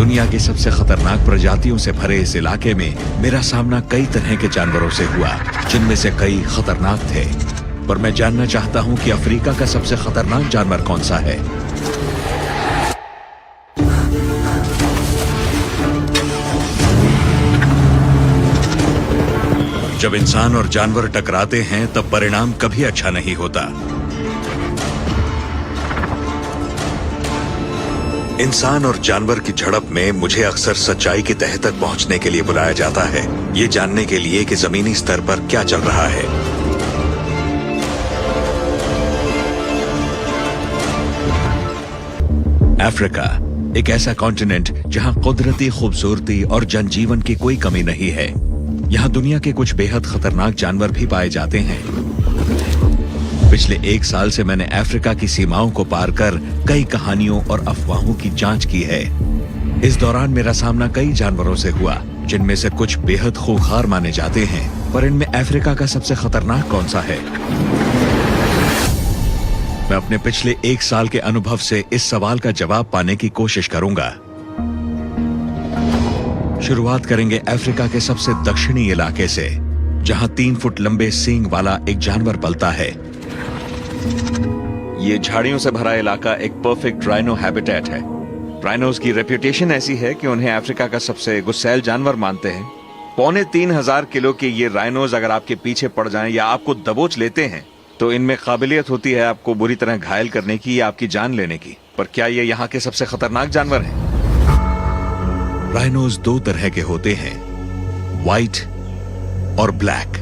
दुनिया की सबसे खतरनाक प्रजातियों से भरे इस इलाके में मेरा सामना कई तरह के जानवरों से हुआ, जिनमें से कई खतरनाक थे। पर मैं जानना चाहता हूं कि अफ्रीका का सबसे खतरनाक जानवर कौन सा है। जब इंसान और जानवर टकराते हैं तब परिणाम कभी अच्छा नहीं होता। इंसान और जानवर की झड़प में मुझे अक्सर सच्चाई की तह तक पहुंचने के लिए बुलाया जाता है, ये जानने के लिए कि जमीनी स्तर पर क्या चल रहा है। अफ्रीका एक ऐसा कॉन्टिनेंट जहां कुदरती खूबसूरती और जनजीवन की कोई कमी नहीं है। यहाँ दुनिया के कुछ बेहद खतरनाक जानवर भी पाए जाते हैं। पिछले 1 साल से मैंने अफ्रीका की सीमाओं को पार कर कई कहानियों और अफवाहों की जांच की है। इस दौरान मेरा सामना कई जानवरों से हुआ, जिनमें से कुछ बेहद खूंखार माने जाते हैं। पर इनमें अफ्रीका का सबसे खतरनाक कौन सा है? मैं अपने पिछले 1 साल के अनुभव से इस सवाल का जवाब पाने की कोशिश करूंगा। शुरुआत करेंगे अफ्रीका के सबसे दक्षिणी इलाके से, जहां 3 फुट लंबे सींग वाला एक जानवर पलता है। ये झाड़ियों से भरा इलाका एक परफेक्ट राइनो हैबिटेट है। राइनोज की रेप्यूटेशन ऐसी है कि उन्हें अफ्रीका का सबसे गुस्सैल जानवर मानते हैं। 3,500 किलो के ये राइनोज अगर आपके पीछे पड़ जाएं या आपको दबोच लेते हैं तो इनमें काबिलियत होती है आपको बुरी तरह घायल करने की या आपकी जान लेने की। पर क्या ये यहाँ के सबसे खतरनाक जानवर हैं? राइनोज 2 तरह के होते हैं, व्हाइट और ब्लैक।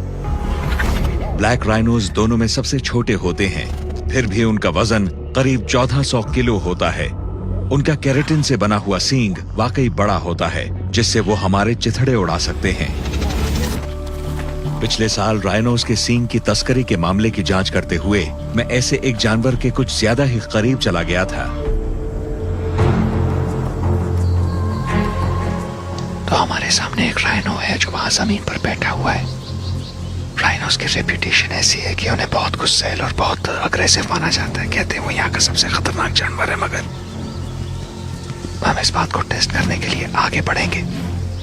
ब्लैक राइनोज दोनों में सबसे छोटे होते हैं, फिर भी उनका वजन करीब 1400 किलो होता है। उनका केराटिन से बना हुआ सींग वाकई बड़ा होता है, जिससे वो हमारे चिथड़े उड़ा सकते हैं। पिछले साल राइनोज के सींग की तस्करी के मामले की जांच करते हुए मैं ऐसे एक जानवर के कुछ ज्यादा ही करीब चला गया था। तो हमारे सामने एक राइनो है जो वहां जमीन पर बैठा हुआ है। राइनोस की रेप्यूटेशन ऐसी है कि उन्हें बहुत गुस्सैल और बहुत अग्रेसिव माना जाता है। कहते हैं वो यहाँ का सबसे खतरनाक जानवर है। मगर हम इस बात को टेस्ट करने के लिए आगे बढ़ेंगे।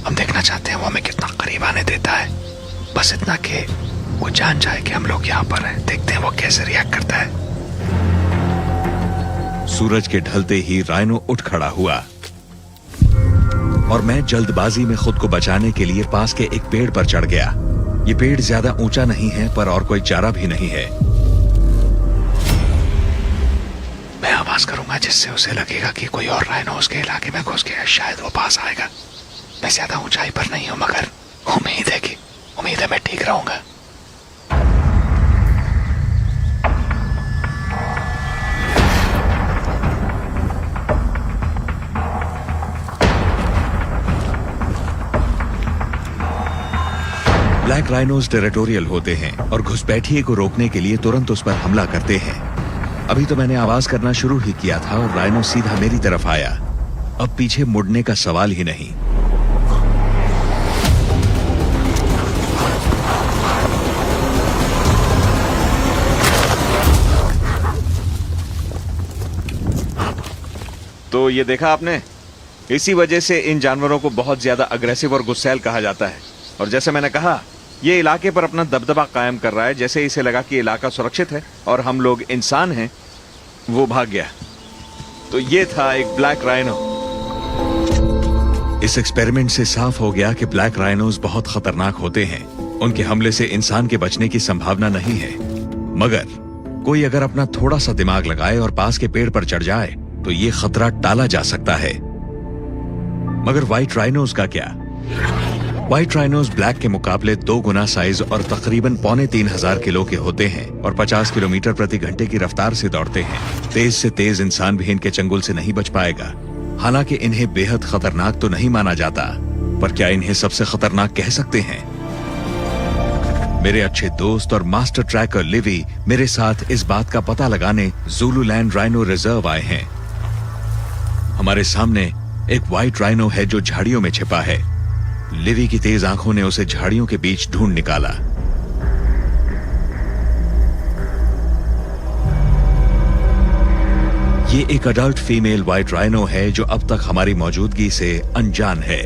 हम देखना चाहते हैं वो हमें कितना करीब आने देता है, बस इतना कि वो जान जाए कि हम लोग यहाँ पर हैं। देखते हैं वो कैसे रिएक्ट करता है। सूरज के ढलते ही राइनो उठ खड़ा हुआ और मैं जल्दबाजी में खुद को बचाने के लिए पास के एक पेड़ पर चढ़ गया। ये पेड़ ज्यादा ऊंचा नहीं है, पर और कोई चारा भी नहीं है। मैं आवाज करूंगा जिससे उसे लगेगा कि कोई और राइनो उसके इलाके में घुस गया। शायद वो पास आएगा। मैं ज्यादा ऊंचाई पर नहीं हूं, मगर उम्मीद है मैं ठीक रहूंगा। ब्लैक राइनोज टेरिटोरियल होते हैं और घुसपैठिए को रोकने के लिए तुरंत उस पर हमला करते हैं। अभी तो मैंने आवाज करना शुरू ही किया था और राइनो सीधा मेरी तरफ आया। अब पीछे मुड़ने का सवाल ही नहीं। तो ये देखा आपने, इसी वजह से इन जानवरों को बहुत ज्यादा अग्रेसिव और गुस्सैल कहा जाता है। और जैसे मैंने कहा, ये इलाके पर अपना दबदबा कायम कर रहा है। जैसे इसे लगा कि इलाका सुरक्षित है और हम लोग इंसान हैं, वो भाग गया। तो ये था एक ब्लैक राइनो। इस एक्सपेरिमेंट से साफ हो गया कि ब्लैक राइनोज बहुत खतरनाक होते हैं। उनके हमले से इंसान के बचने की संभावना नहीं है, मगर कोई अगर अपना थोड़ा सा दिमाग लगाए और पास के पेड़ पर चढ़ जाए तो ये खतरा टाला जा सकता है। मगर व्हाइट राइनोज का क्या? व्हाइट राइनोज ब्लैक के मुकाबले 2 गुना साइज और तकरीबन 3,500 किलो के होते हैं और 50 किलोमीटर प्रति घंटे की रफ्तार से दौड़ते हैं। तेज से तेज इंसान भी इनके चंगुल से नहीं बच पाएगा। हालांकि इन्हें बेहद खतरनाक तो नहीं माना जाता, पर क्या इन्हें सबसे खतरनाक कह सकते हैं? मेरे अच्छे दोस्त और मास्टर ट्रैकर लिवी मेरे साथ इस बात का पता लगाने ज़ुलूलैंड राइनो रिजर्व आए हैं। हमारे सामने एक व्हाइट राइनो है जो झाड़ियों में छिपा है। लिवी की तेज आंखों ने उसे झाड़ियों के बीच ढूंढ निकाला। ये एक अडल्ट फीमेल व्हाइट राइनो है जो अब तक हमारी मौजूदगी से अनजान है।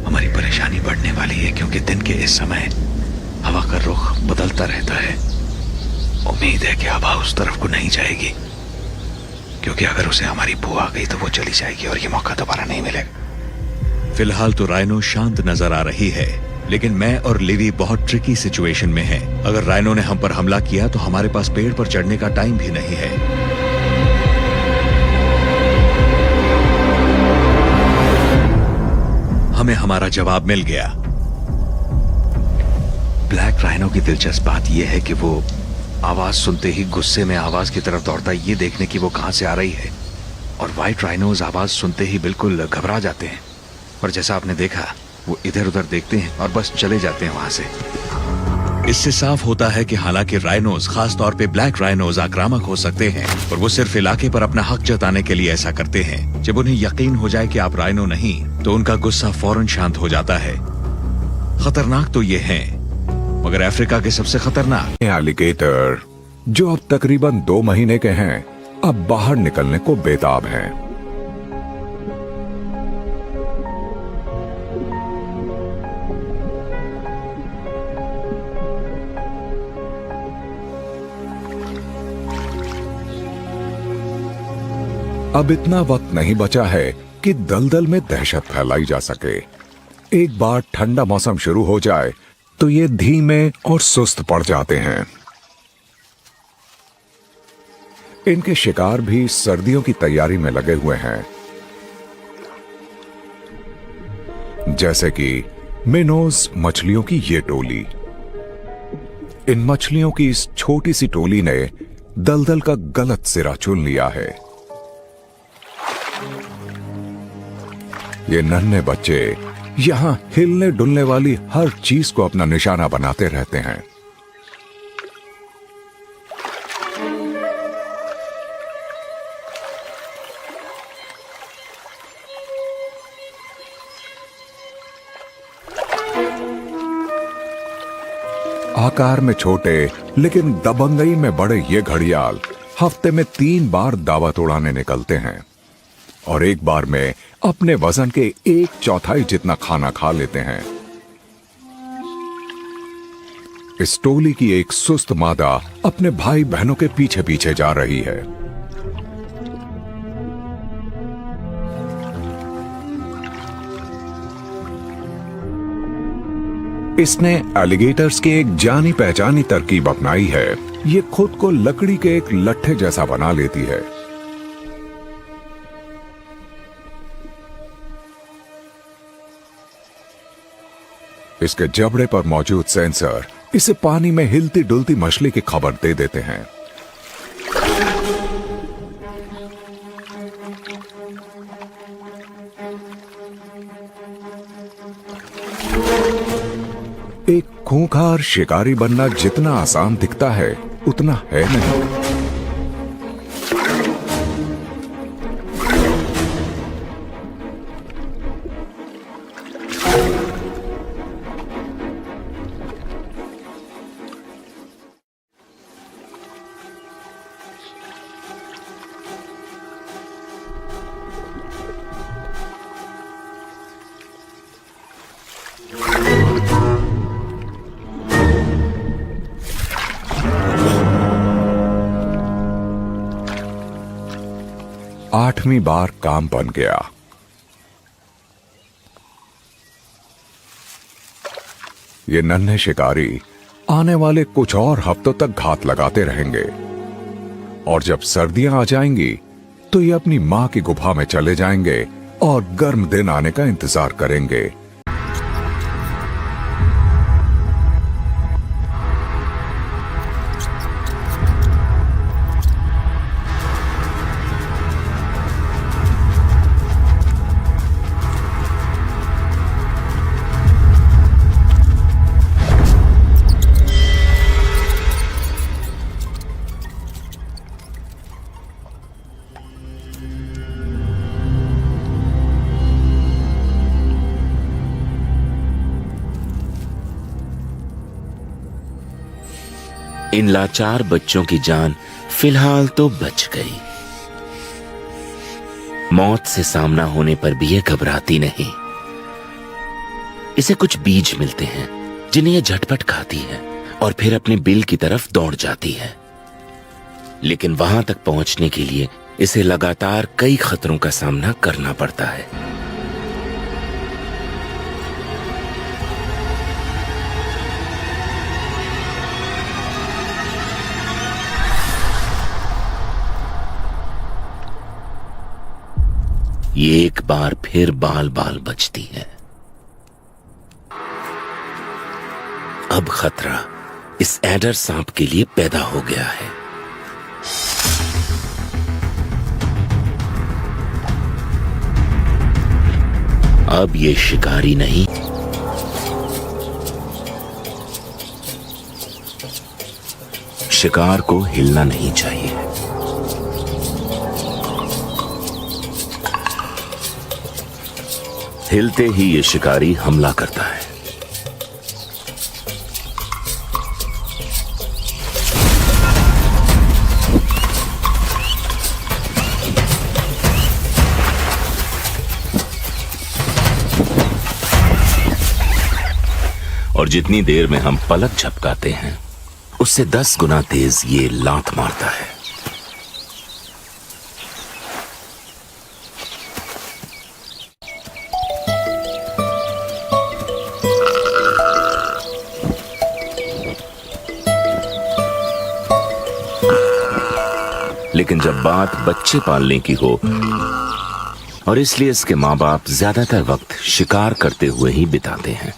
हमारी परेशानी बढ़ने वाली है क्योंकि दिन के इस समय हवा का रुख बदलता रहता है। उम्मीद है कि हवा उस तरफ को नहीं जाएगी, क्योंकि अगर उसे हमारी बू आ गई तो वो चली जाएगी और ये मौका दोबारा नहीं मिलेगा। फिलहाल तो राइनो शांत नजर आ रही है, लेकिन मैं और लिवी बहुत ट्रिकी सिचुएशन में हैं। अगर राइनो ने हम पर हमला किया तो हमारे पास पेड़ पर चढ़ने का टाइम भी नहीं है। हमें हमारा जवाब मिल गया। ब्लैक राइनो की दिलचस्प बात यह है कि वो आवाज सुनते ही गुस्से में आवाज की तरफ दौड़ता है, ये देखने की वो कहां से आ रही है। और व्हाइट राइनोज आवाज सुनते ही बिल्कुल घबरा जाते हैं, और जैसा आपने देखा वो इधर उधर देखते हैं और बस चले जाते हैं वहां से। इससे साफ होता है कि हालांकि राइनोज, खास तौर पे ब्लैक राइनोज, आक्रामक हो सकते हैं, और वो सिर्फ इलाके पर अपना हक जताने के लिए ऐसा करते हैं। जब उन्हें यकीन हो जाए कि आप राइनो नहीं, तो उनका गुस्सा फौरन शांत हो जाता है। खतरनाक तो ये हैं, मगर अफ्रीका के सबसे खतरनाक एलिगेटर, जो अब तकरीबन 2 महीने के हैं, अब बाहर निकलने को बेताब हैं। अब इतना वक्त नहीं बचा है कि दलदल में दहशत फैलाई जा सके। एक बार ठंडा मौसम शुरू हो जाए तो ये धीमे और सुस्त पड़ जाते हैं। इनके शिकार भी सर्दियों की तैयारी में लगे हुए हैं, जैसे कि मिनोज मछलियों की ये टोली। इन मछलियों की इस छोटी सी टोली ने दलदल का गलत सिरा चुन लिया है। ये नन्हे बच्चे यहां हिलने डुलने वाली हर चीज को अपना निशाना बनाते रहते हैं। आकार में छोटे लेकिन दबंगई में बड़े ये घड़ियाल हफ्ते में 3 बार दावत उड़ाने निकलते हैं, और एक बार में अपने वजन के 1/4 जितना खाना खा लेते हैं। इस टोली की एक सुस्त मादा अपने भाई बहनों के पीछे पीछे जा रही है। इसने एलिगेटर्स की एक जानी पहचानी तरकीब अपनाई है। ये खुद को लकड़ी के एक लट्ठे जैसा बना लेती है। इसके जबड़े पर मौजूद सेंसर इसे पानी में हिलती डुलती मछली की खबर दे देते हैं। एक खूंखार शिकारी बनना जितना आसान दिखता है, उतना है नहीं। आठवीं बार काम बन गया। ये नन्हे शिकारी आने वाले कुछ और हफ्तों तक घात लगाते रहेंगे, और जब सर्दियां आ जाएंगी तो ये अपनी मां की गुफा में चले जाएंगे और गर्म दिन आने का इंतजार करेंगे। इन लाचार बच्चों की जान फिलहाल तो बच गई, मौत से सामना होने पर भी ये घबराती नहीं। इसे कुछ बीज मिलते हैं जिन्हें ये झटपट खाती है और फिर अपने बिल की तरफ दौड़ जाती है। लेकिन वहां तक पहुंचने के लिए इसे लगातार कई खतरों का सामना करना पड़ता है। ये एक बार फिर बाल बाल बचती है। अब खतरा इस एडर सांप के लिए पैदा हो गया है। अब ये शिकारी नहीं, शिकार को हिलना नहीं चाहिए। हिलते ही ये शिकारी हमला करता है। और जितनी देर में हम पलक झपकाते हैं उससे 10 गुना तेज ये लात मारता है। लेकिन जब बात बच्चे पालने की हो, और इसलिए इसके मां बाप ज्यादातर वक्त शिकार करते हुए ही बिताते हैं।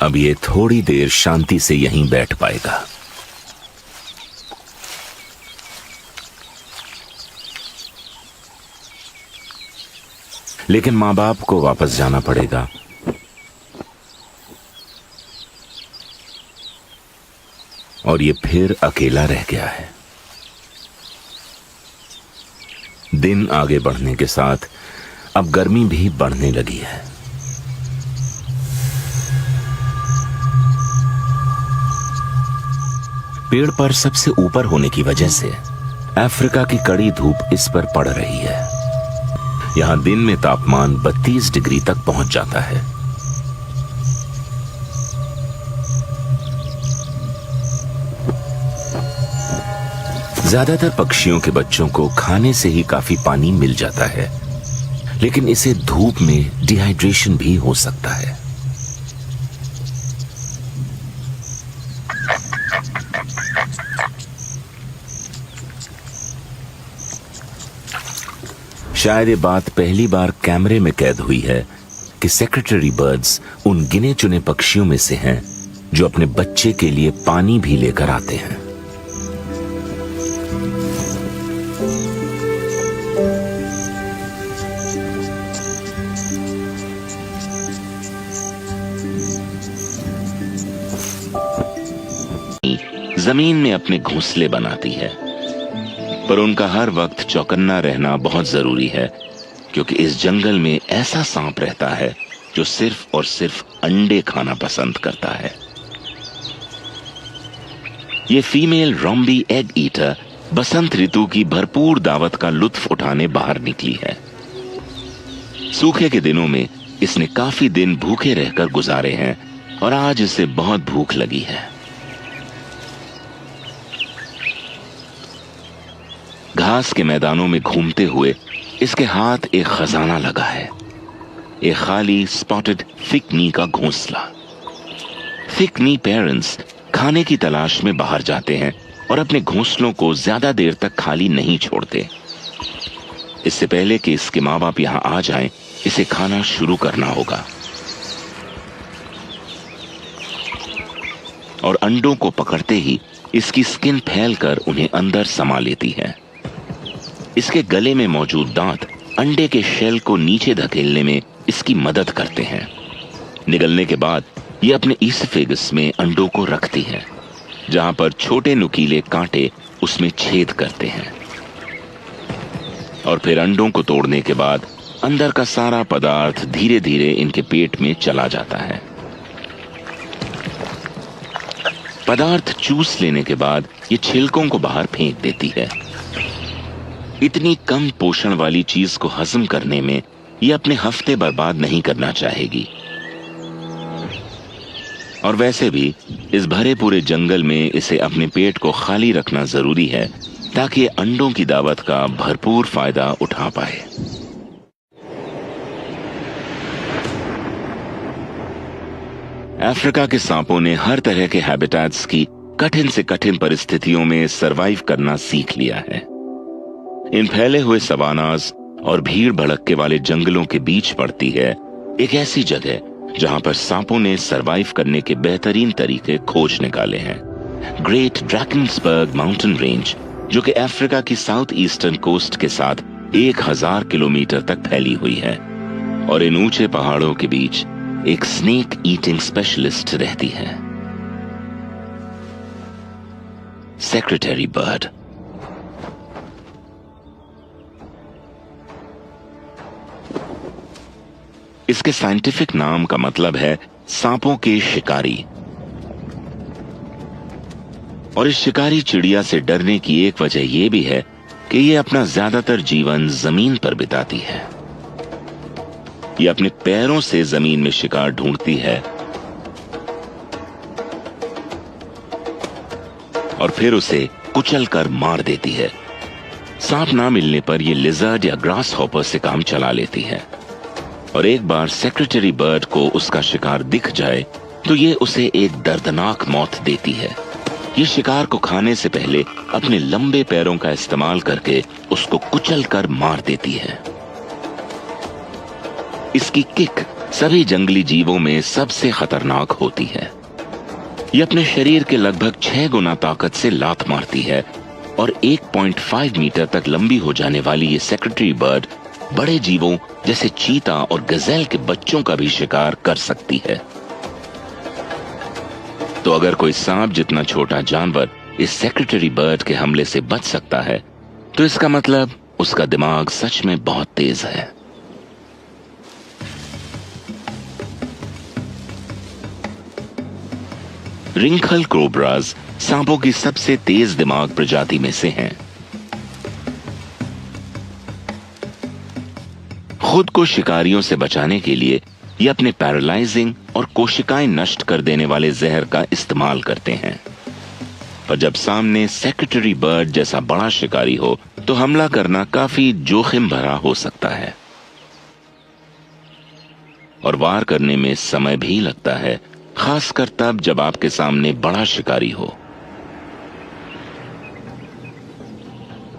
अब ये थोड़ी देर शांति से यहीं बैठ पाएगा। लेकिन मां बाप को वापस जाना पड़ेगा। और ये फिर अकेला रह गया है। दिन आगे बढ़ने के साथ अब गर्मी भी बढ़ने लगी है। पेड़ पर सबसे ऊपर होने की वजह से अफ्रीका की कड़ी धूप इस पर पड़ रही है। यहां दिन में तापमान 32 डिग्री तक पहुंच जाता है। ज्यादातर पक्षियों के बच्चों को खाने से ही काफी पानी मिल जाता है, लेकिन इसे धूप में डिहाइड्रेशन भी हो सकता है। शायद ये बात पहली बार कैमरे में कैद हुई है कि सेक्रेटरी बर्ड्स उन गिने चुने पक्षियों में से हैं जो अपने बच्चे के लिए पानी भी लेकर आते हैं। जमीन में अपने घोंसले बनाती है, पर उनका हर वक्त चौकन्ना रहना बहुत जरूरी है, क्योंकि इस जंगल में ऐसा सांप रहता है जो सिर्फ और सिर्फ अंडे खाना पसंद करता है। ये फीमेल रोम्बी एग ईटर बसंत ऋतु की भरपूर दावत का लुत्फ उठाने बाहर निकली है। सूखे के दिनों में इसने काफी दिन भूखे रहकर गुजारे हैं और आज इसे बहुत भूख लगी है। घास के मैदानों में घूमते हुए इसके हाथ एक खजाना लगा है, एक खाली स्पॉटेड थिक नी का घोंसला। थिक नी पेरेंट्स खाने की तलाश में बाहर जाते हैं और अपने घोंसलों को ज्यादा देर तक खाली नहीं छोड़ते। इससे पहले कि इसके माँ बाप यहां आ जाएं, इसे खाना शुरू करना होगा। और अंडों को पकड़ते ही इसकी स्किन फैलकर उन्हें अंदर समा लेती है। इसके गले में मौजूद दांत अंडे के शेल को नीचे धकेलने में इसकी मदद करते हैं। निगलने के बाद ये अपने ईसोफेगस में अंडों को रखती है, जहां पर छोटे नुकीले कांटे उसमें छेद करते हैं। और फिर अंडों को तोड़ने के बाद अंदर का सारा पदार्थ धीरे धीरे इनके पेट में चला जाता है। पदार्थ चूस लेने के बाद ये छिलकों को बाहर फेंक देती है। इतनी कम पोषण वाली चीज को हजम करने में ये अपने हफ्ते बर्बाद नहीं करना चाहेगी। और वैसे भी इस भरे पूरे जंगल में इसे अपने पेट को खाली रखना जरूरी है ताकि ये अंडों की दावत का भरपूर फायदा उठा पाए। अफ्रीका के सांपों ने हर तरह के हैबिटेट्स की कठिन से कठिन परिस्थितियों में सरवाइव करना सीख लिया है। इन फैले हुए सवानास और भीड़ भड़क्के वाले जंगलों के बीच पड़ती है एक ऐसी जगह जहां पर सांपों ने सरवाइव करने के बेहतरीन तरीके खोज निकाले हैं। ग्रेट ड्रैकेंसबर्ग माउंटेन रेंज, जो कि अफ्रीका की साउथ ईस्टर्न कोस्ट के साथ 1000 किलोमीटर तक फैली हुई है। और इन ऊंचे पहाड़ों के बीच एक स्नेक ईटिंग स्पेशलिस्ट रहती है, सेक्रेटरी बर्ड। इसके साइंटिफिक नाम का मतलब है सांपों के शिकारी। और इस शिकारी चिड़िया से डरने की एक वजह यह भी है कि यह अपना ज्यादातर जीवन जमीन पर बिताती है। यह अपने पैरों से जमीन में शिकार ढूंढती है और फिर उसे कुचलकर मार देती है। सांप ना मिलने पर यह लिजर्ड या ग्रास हॉपर से काम चला लेती है। और एक बार सेक्रेटरी बर्ड को उसका शिकार दिख जाए तो ये उसे एक दर्दनाक मौत देती है। ये शिकार को खाने से पहले अपने लंबे पैरों का इस्तेमाल करके उसको कुचलकर मार देती है। इसकी किक सभी जंगली जीवों में सबसे खतरनाक होती है। ये अपने शरीर के लगभग 6 गुना ताकत से लात मारती है और 1.5 मीटर तक लंबी हो जाने वाली ये सेक्रेटरी बर्ड बड़े जीवों जैसे चीता और गजेल के बच्चों का भी शिकार कर सकती है। तो अगर कोई सांप जितना छोटा जानवर इस सेक्रेटरी बर्ड के हमले से बच सकता है तो इसका मतलब उसका दिमाग सच में बहुत तेज है। रिंकल कोब्राज सांपों की सबसे तेज दिमाग प्रजाति में से हैं। खुद को शिकारियों से बचाने के लिए ये अपने पैरालाइजिंग और कोशिकाएं नष्ट कर देने वाले जहर का इस्तेमाल करते हैं। पर जब सामने सेक्रेटरी बर्ड जैसा बड़ा शिकारी हो तो हमला करना काफी जोखिम भरा हो सकता है और वार करने में समय भी लगता है, खासकर तब जब आपके सामने बड़ा शिकारी हो।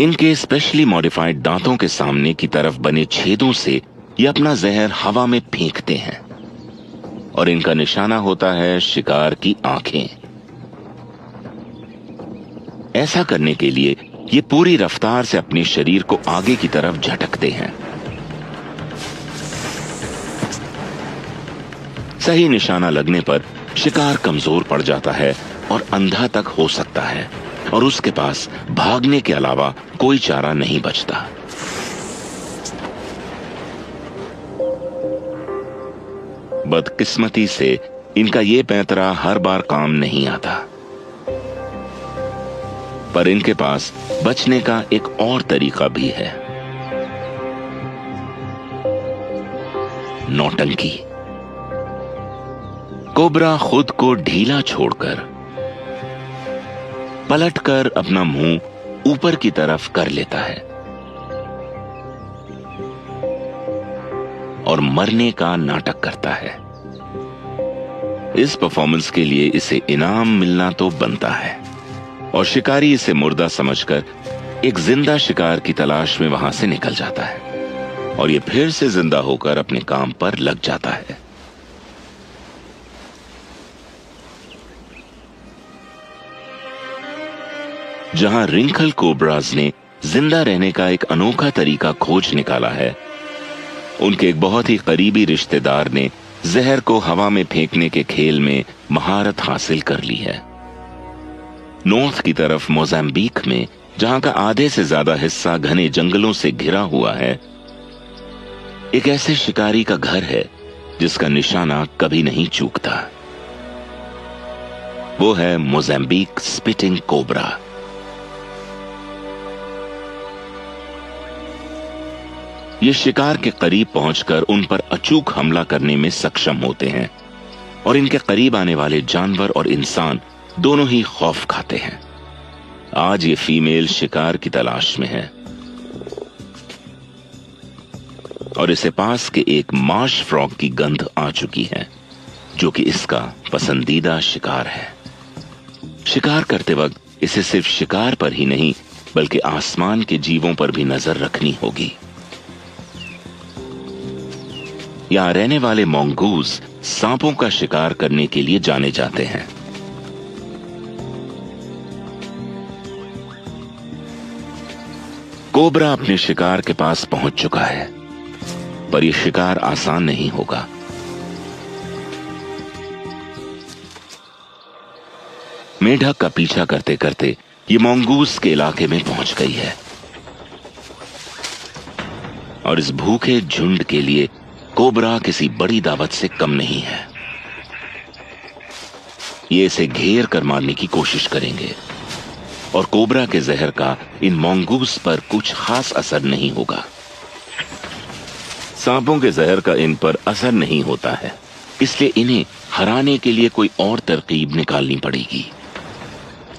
इनके स्पेशली मॉडिफाइड दांतों के सामने की तरफ बने छेदों से ये अपना जहर हवा में फेंकते हैं और इनका निशाना होता है शिकार की आंखें। ऐसा करने के लिए ये पूरी रफ्तार से अपने शरीर को आगे की तरफ झटकते हैं। सही निशाना लगने पर शिकार कमजोर पड़ जाता है और अंधा तक हो सकता है और उसके पास भागने के अलावा कोई चारा नहीं बचता। बदकिस्मती से इनका ये पैंतरा हर बार काम नहीं आता, पर इनके पास बचने का एक और तरीका भी है, नौटंकी। कोबरा खुद को ढीला छोड़कर पलटकर अपना मुंह ऊपर की तरफ कर लेता है और मरने का नाटक करता है। इस परफॉर्मेंस के लिए इसे इनाम मिलना तो बनता है और शिकारी इसे मुर्दा समझकर एक जिंदा शिकार की तलाश में वहां से निकल जाता है और ये फिर से जिंदा होकर अपने काम पर लग जाता है। जहां रिंकल कोब्राज ने जिंदा रहने का एक अनोखा तरीका खोज निकाला है, उनके एक बहुत ही करीबी रिश्तेदार ने जहर को हवा में फेंकने के खेल में महारत हासिल कर ली है। नॉर्थ की तरफ मोजाम्बिक में, जहां का आधे से ज्यादा हिस्सा घने जंगलों से घिरा हुआ है, एक ऐसे शिकारी का घर है जिसका निशाना कभी नहीं चूकता। वो है मोज़ेम्बिक स्पिटिंग कोबरा। ये शिकार के करीब पहुंचकर उन पर अचूक हमला करने में सक्षम होते हैं और इनके करीब आने वाले जानवर और इंसान दोनों ही खौफ खाते हैं। आज ये फीमेल शिकार की तलाश में है और इसे पास के एक मार्श फ्रॉग की गंध आ चुकी है, जो कि इसका पसंदीदा शिकार है। शिकार करते वक्त इसे सिर्फ शिकार पर ही नहीं बल्कि आसमान के जीवों पर भी नजर रखनी होगी। यहां रहने वाले मोंगूज सांपों का शिकार करने के लिए जाने जाते हैं। कोबरा अपने शिकार के पास पहुंच चुका है, पर यह शिकार आसान नहीं होगा। मेढक का पीछा करते करते ये मोंगूज के इलाके में पहुंच गई है और इस भूखे झुंड के लिए कोबरा किसी बड़ी दावत से कम नहीं है। ये इसे घेर कर मारने की कोशिश करेंगे और कोबरा के जहर का इन मोंगूज पर कुछ खास असर नहीं होगा। सांपों के जहर का इन पर असर नहीं होता है, इसलिए इन्हें हराने के लिए कोई और तरकीब निकालनी पड़ेगी।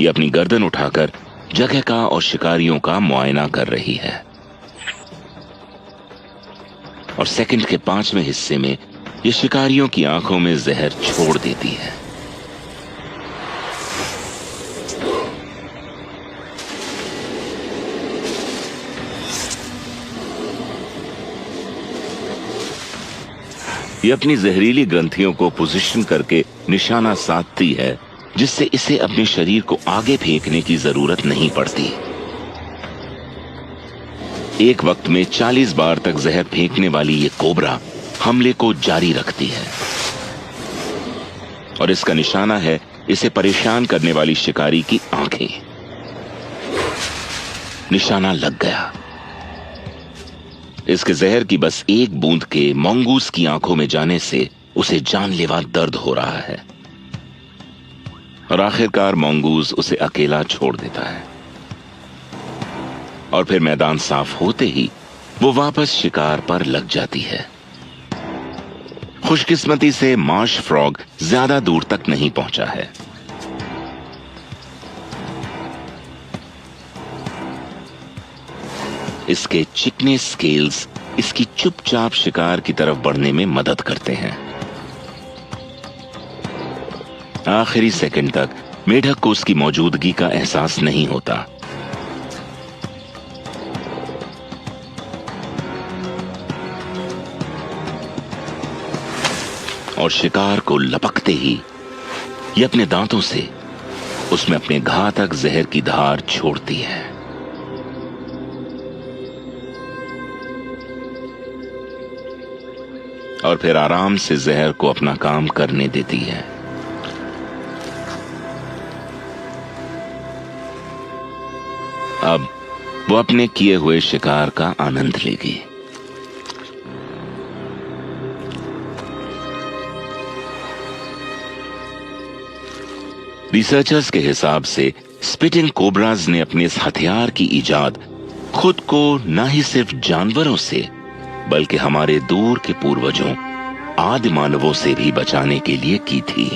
ये अपनी गर्दन उठाकर जगह का और शिकारियों का मुआयना कर रही है और सेकंड के 5वें हिस्से में ये शिकारियों की आंखों में जहर छोड़ देती है। ये अपनी जहरीली ग्रंथियों को पोजीशन करके निशाना साधती है, जिससे इसे अपने शरीर को आगे फेंकने की जरूरत नहीं पड़ती। एक वक्त में 40 बार तक जहर फेंकने वाली ये कोबरा हमले को जारी रखती है और इसका निशाना है इसे परेशान करने वाली शिकारी की आंखें। निशाना लग गया। इसके जहर की बस एक बूंद के मोंगूज की आंखों में जाने से उसे जानलेवा दर्द हो रहा है और आखिरकार मोंगूज उसे अकेला छोड़ देता है और फिर मैदान साफ होते ही वो वापस शिकार पर लग जाती है। खुशकिस्मती से मार्श फ्रॉग ज्यादा दूर तक नहीं पहुंचा है। इसके चिकने स्केल्स इसकी चुपचाप शिकार की तरफ बढ़ने में मदद करते हैं। आखिरी सेकंड तक मेढक को उसकी मौजूदगी का एहसास नहीं होता। और शिकार को लपकते ही ये अपने दांतों से उसमें अपने घातक जहर की धार छोड़ती है। और फिर आराम से जहर को अपना काम करने देती है। अब वो अपने किए हुए शिकार का आनंद लेगी। रिसर्चर्स के हिसाब से स्पिटिंग कोबराज ने अपने इस हथियार की इजाद खुद को न ही सिर्फ जानवरों से बल्कि हमारे दूर के पूर्वजों आदि मानवों से भी बचाने के लिए की थी।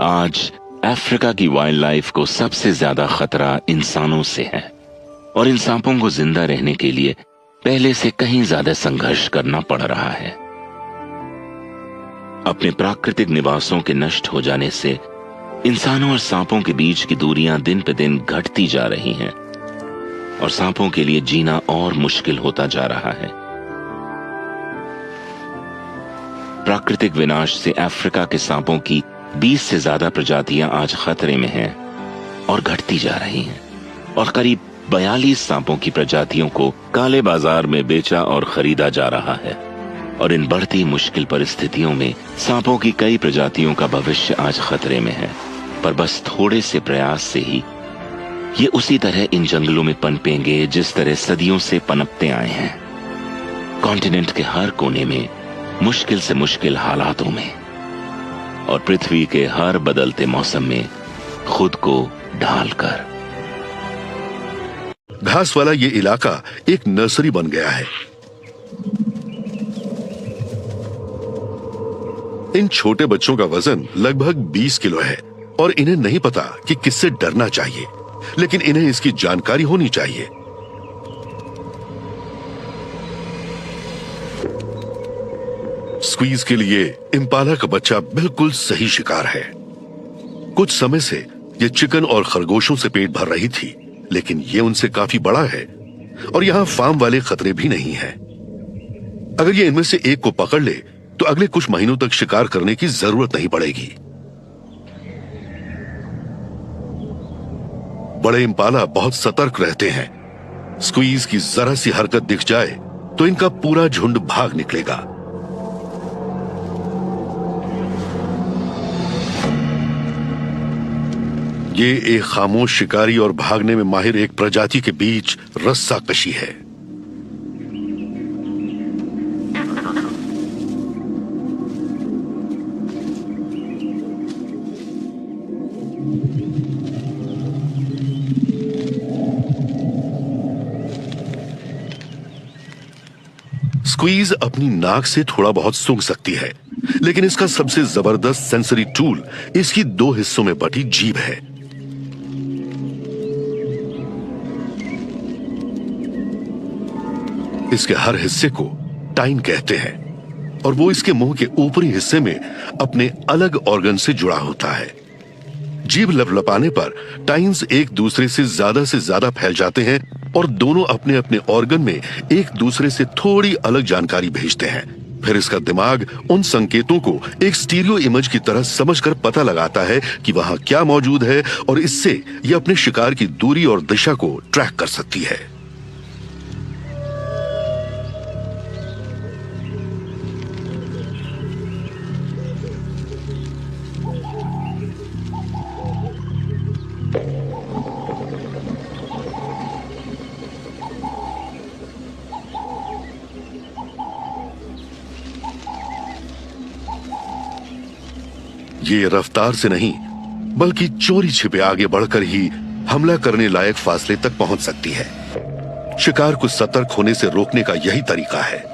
आज अफ्रीका की वाइल्ड लाइफ को सबसे ज्यादा खतरा इंसानों से है और इन सांपों को जिंदा रहने के लिए पहले से कहीं ज्यादा संघर्ष करना पड़ रहा है। अपने प्राकृतिक निवासों के नष्ट हो जाने से इंसानों और सांपों के बीच की दूरियां दिन पे दिन घटती जा रही हैं और सांपों के लिए जीना और मुश्किल होता जा रहा है। प्राकृतिक विनाश से अफ्रीका के सांपों की 20 से ज्यादा प्रजातियां आज खतरे में हैं और घटती जा रही हैं और करीब 42 सांपों की प्रजातियों को काले बाजार में बेचा और खरीदा जा रहा है। और इन बढ़ती मुश्किल परिस्थितियों में सांपों की कई प्रजातियों का भविष्य आज खतरे में है, पर बस थोड़े से प्रयास से ही ये उसी तरह इन जंगलों में पनपेंगे जिस तरह सदियों से पनपते आए हैं। कॉन्टिनेंट के हर कोने में, मुश्किल से मुश्किल हालातों में और पृथ्वी के हर बदलते मौसम में खुद को ढालकर। घास वाला ये इलाका एक नर्सरी बन गया है। इन छोटे बच्चों का वजन लगभग 20 किलो है और इन्हें नहीं पता कि किससे डरना चाहिए, लेकिन इन्हें इसकी जानकारी होनी चाहिए। स्क्वीज के लिए इम्पाला का बच्चा बिल्कुल सही शिकार है। कुछ समय से ये चिकन और खरगोशों से पेट भर रही थी, लेकिन ये उनसे काफी बड़ा है और यहां फार्म वाले खतरे भी नहीं हैं। अगर ये इनमें से एक को पकड़ ले तो अगले कुछ महीनों तक शिकार करने की जरूरत नहीं पड़ेगी। बड़े इम्पाला बहुत सतर्क रहते हैं। स्क्वीज की जरा सी हरकत दिख जाए तो इनका पूरा झुंड भाग निकलेगा। ये एक खामोश शिकारी और भागने में माहिर एक प्रजाति के बीच रस्सा कशी है। स्क्वीज अपनी नाक से थोड़ा बहुत सूंघ सकती है, लेकिन इसका सबसे जबरदस्त सेंसरी टूल इसकी 2 हिस्सों में बटी जीभ है। इसके हर हिस्से को टाइन कहते हैं और वो इसके मुंह के ऊपरी हिस्से में अपने अलग ऑर्गन से जुड़ा होता है। जीभ लपलपाने पर टाइन्स एक दूसरे से ज्यादा फैल जाते हैं और दोनों अपने अपने ऑर्गन में एक दूसरे से थोड़ी अलग जानकारी भेजते हैं। फिर इसका दिमाग उन संकेतों को एक स्टीरियो इमेज की तरह समझकर पता लगाता है कि वहां क्या मौजूद है और इससे यह अपने शिकार की दूरी और दिशा को ट्रैक कर सकती है। ये रफ्तार से नहीं बल्कि चोरी छिपे आगे बढ़कर ही हमला करने लायक फासले तक पहुंच सकती है। शिकार को सतर्क होने से रोकने का यही तरीका है।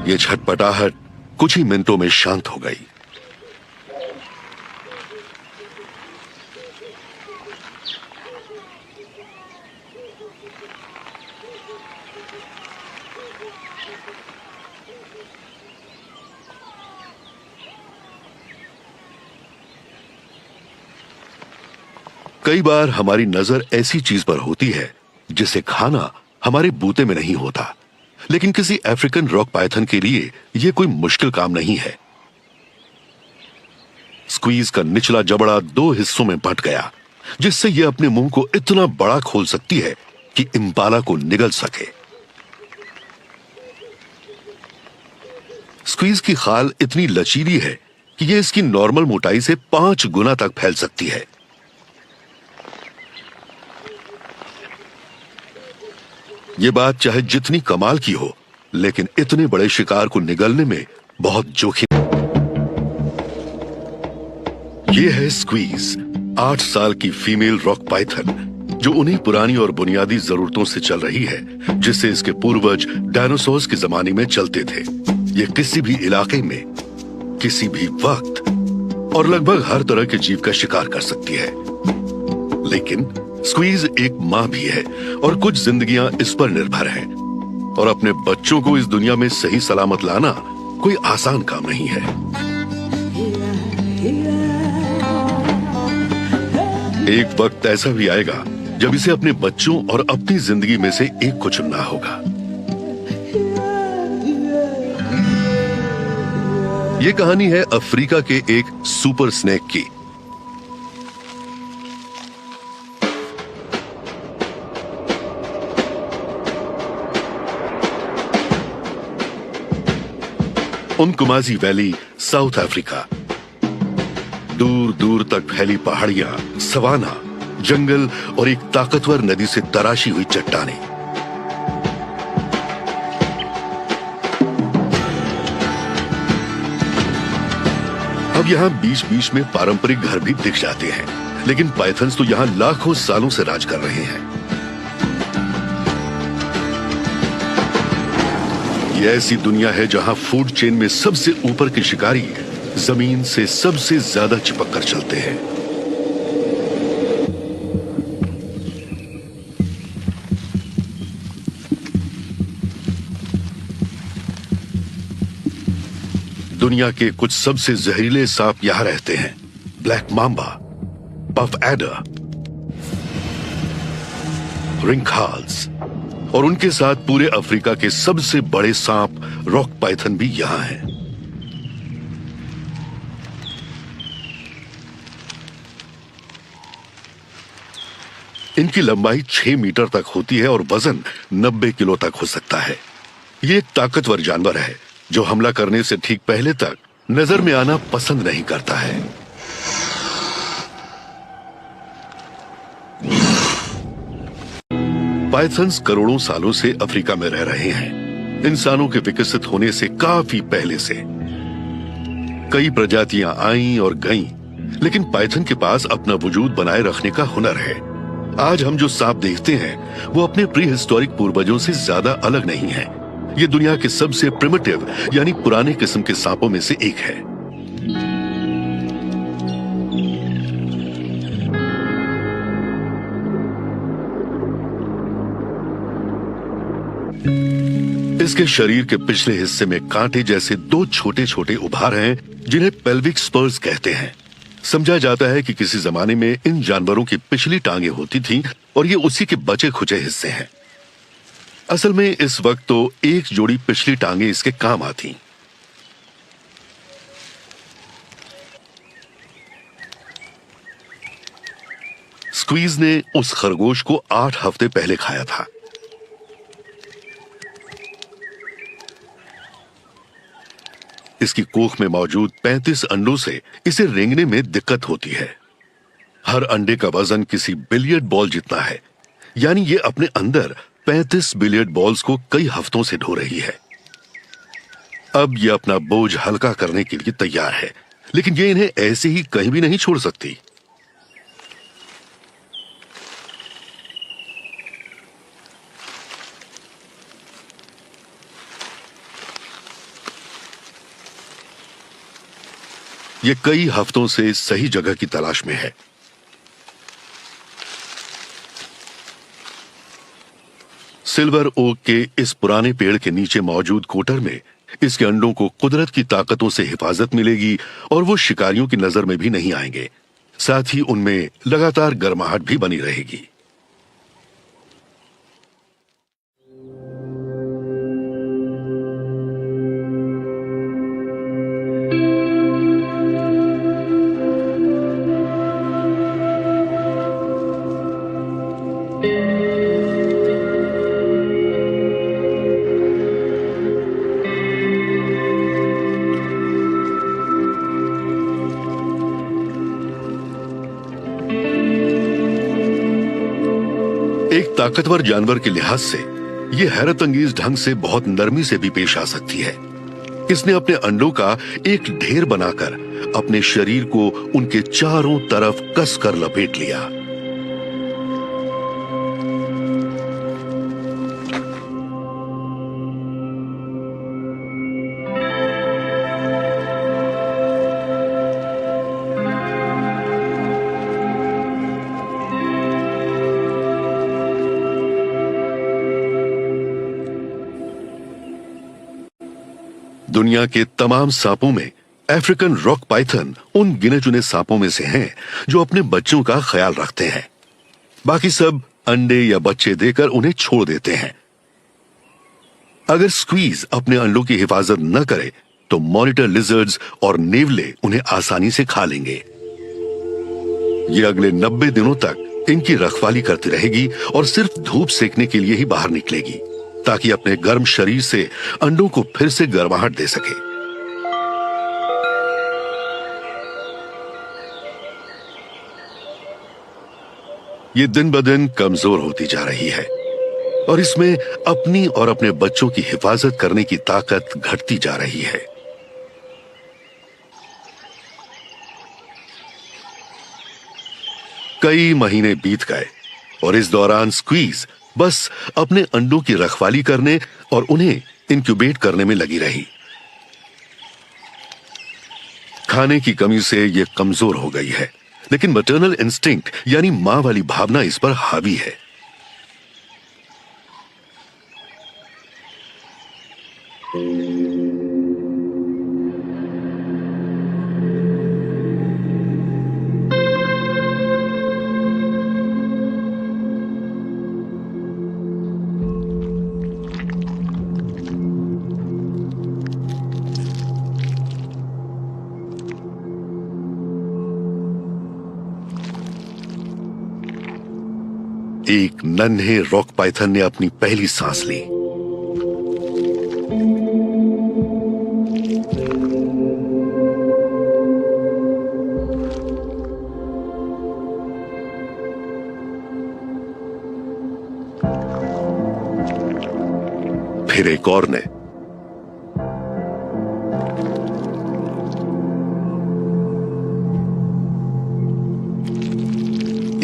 ये छटपटाहट कुछ ही मिनटों में शांत हो गई। कई बार हमारी नजर ऐसी चीज पर होती है जिसे खाना हमारे बूते में नहीं होता, लेकिन किसी अफ्रीकन रॉक पाइथन के लिए यह कोई मुश्किल काम नहीं है। स्क्वीज का निचला जबड़ा 2 हिस्सों में बंट गया, जिससे यह अपने मुंह को इतना बड़ा खोल सकती है कि इम्पाला को निगल सके। स्क्वीज की खाल इतनी लचीली है कि यह इसकी नॉर्मल मोटाई से 5 गुना तक फैल सकती है। ये बात चाहे जितनी कमाल की हो, लेकिन इतने बड़े शिकार को निगलने में बहुत जोखिम। ये है स्क्वीज, 8 साल की फीमेल रॉक पाइथन, जो उन्हीं पुरानी और बुनियादी जरूरतों से चल रही है जिससे इसके पूर्वज डायनासोर्स के जमाने में चलते थे। ये किसी भी इलाके में किसी भी वक्त और लगभग हर तरह के जीव का शिकार कर सकती है। लेकिन स्क्वीज एक माँ भी है और कुछ जिंदगियां इस पर निर्भर हैं। और अपने बच्चों को इस दुनिया में सही सलामत लाना कोई आसान काम नहीं है। एक वक्त ऐसा भी आएगा जब इसे अपने बच्चों और अपनी जिंदगी में से एक को चुनना होगा। ये कहानी है अफ्रीका के एक सुपर स्नेक की। उनकुमाजी वैली, साउथ अफ्रीका। दूर दूर तक फैली पहाड़ियां, सवाना, जंगल और एक ताकतवर नदी से तराशी हुई चट्टानें। अब यहां बीच बीच में पारंपरिक घर भी दिख जाते हैं, लेकिन पाइथन्स तो यहां लाखों सालों से राज कर रहे हैं। ये ऐसी दुनिया है जहां फूड चेन में सबसे ऊपर के शिकारी जमीन से सबसे ज्यादा चिपक कर चलते हैं। दुनिया के कुछ सबसे जहरीले सांप यहां रहते हैं। ब्लैक मांबा, पफ एडर, रिंगखाल्स और उनके साथ पूरे अफ्रीका के सबसे बड़े सांप रॉक पाइथन भी यहां हैं। इनकी लंबाई 6 मीटर तक होती है और वजन 90 किलो तक हो सकता है। ये एक ताकतवर जानवर है जो हमला करने से ठीक पहले तक नजर में आना पसंद नहीं करता है। पाइथन्स करोड़ों सालों से अफ्रीका में रह रहे हैं, इंसानों के विकसित होने से काफी पहले से। कई प्रजातियां आईं और गईं, लेकिन पाइथन के पास अपना वजूद बनाए रखने का हुनर है। आज हम जो सांप देखते हैं वो अपने प्री हिस्टोरिक पूर्वजों से ज्यादा अलग नहीं है। ये दुनिया के सबसे प्रिमिटिव यानी पुराने किस्म के सांपों में से एक है। इसके शरीर के पिछले हिस्से में कांटे जैसे 2 छोटे छोटे उभार हैं जिन्हें पेल्विक स्पर्स कहते हैं। समझा जाता है कि किसी जमाने में इन जानवरों की पिछली टांगें होती थीं और ये उसी के बचे खुचे हिस्से हैं। असल में इस वक्त तो एक जोड़ी पिछली टांगें इसके काम आती। स्क्वीज ने उस खरगोश को 8 हफ्ते पहले खाया था। इसकी कोख में मौजूद 35 अंडों से इसे रेंगने में दिक्कत होती है। हर अंडे का वजन किसी बिलियर्ड बॉल जितना है, यानी ये अपने अंदर 35 बिलियर्ड बॉल्स को कई हफ्तों से ढो रही है। अब ये अपना बोझ हल्का करने के लिए तैयार है, लेकिन ये इन्हें ऐसे ही कहीं भी नहीं छोड़ सकती। ये कई हफ्तों से सही जगह की तलाश में है। सिल्वर ओक के इस पुराने पेड़ के नीचे मौजूद कोटर में इसके अंडों को कुदरत की ताकतों से हिफाजत मिलेगी और वो शिकारियों की नजर में भी नहीं आएंगे। साथ ही उनमें लगातार गर्माहट भी बनी रहेगी। एक ताकतवर जानवर के लिहाज से यह हैरत अंगेज ढंग से बहुत नरमी से भी पेश आ सकती है। इसने अपने अंडों का एक ढेर बनाकर अपने शरीर को उनके चारों तरफ कसकर लपेट लिया। दुनिया के तमाम सांपों में अफ्रीकन रॉक पाइथन उन गिने चुने सांपों में से हैं जो अपने बच्चों का ख्याल रखते हैं। बाकी सब अंडे या बच्चे देकर उन्हें छोड़ देते हैं। अगर स्क्वीज अपने अंडों की हिफाजत न करे तो मॉनिटर लिजर्ड्स और नेवले उन्हें आसानी से खा लेंगे। ये अगले 90 दिनों तक इनकी रखवाली करती रहेगी और सिर्फ धूप सेकने के लिए ही बाहर निकलेगी ताकि अपने गर्म शरीर से अंडों को फिर से गर्माहट दे सके। ये दिन ब दिन कमजोर होती जा रही है और इसमें अपनी और अपने बच्चों की हिफाजत करने की ताकत घटती जा रही है। कई महीने बीत गए और इस दौरान स्क्वीज बस अपने अंडों की रखवाली करने और उन्हें इंक्यूबेट करने में लगी रही। खाने की कमी से यह कमजोर हो गई है, लेकिन मैटरनल इंस्टिंक्ट यानी मां वाली भावना इस पर हावी है। एक नन्हे रॉक पाइथन ने अपनी पहली सांस ली। फिर एक और ने।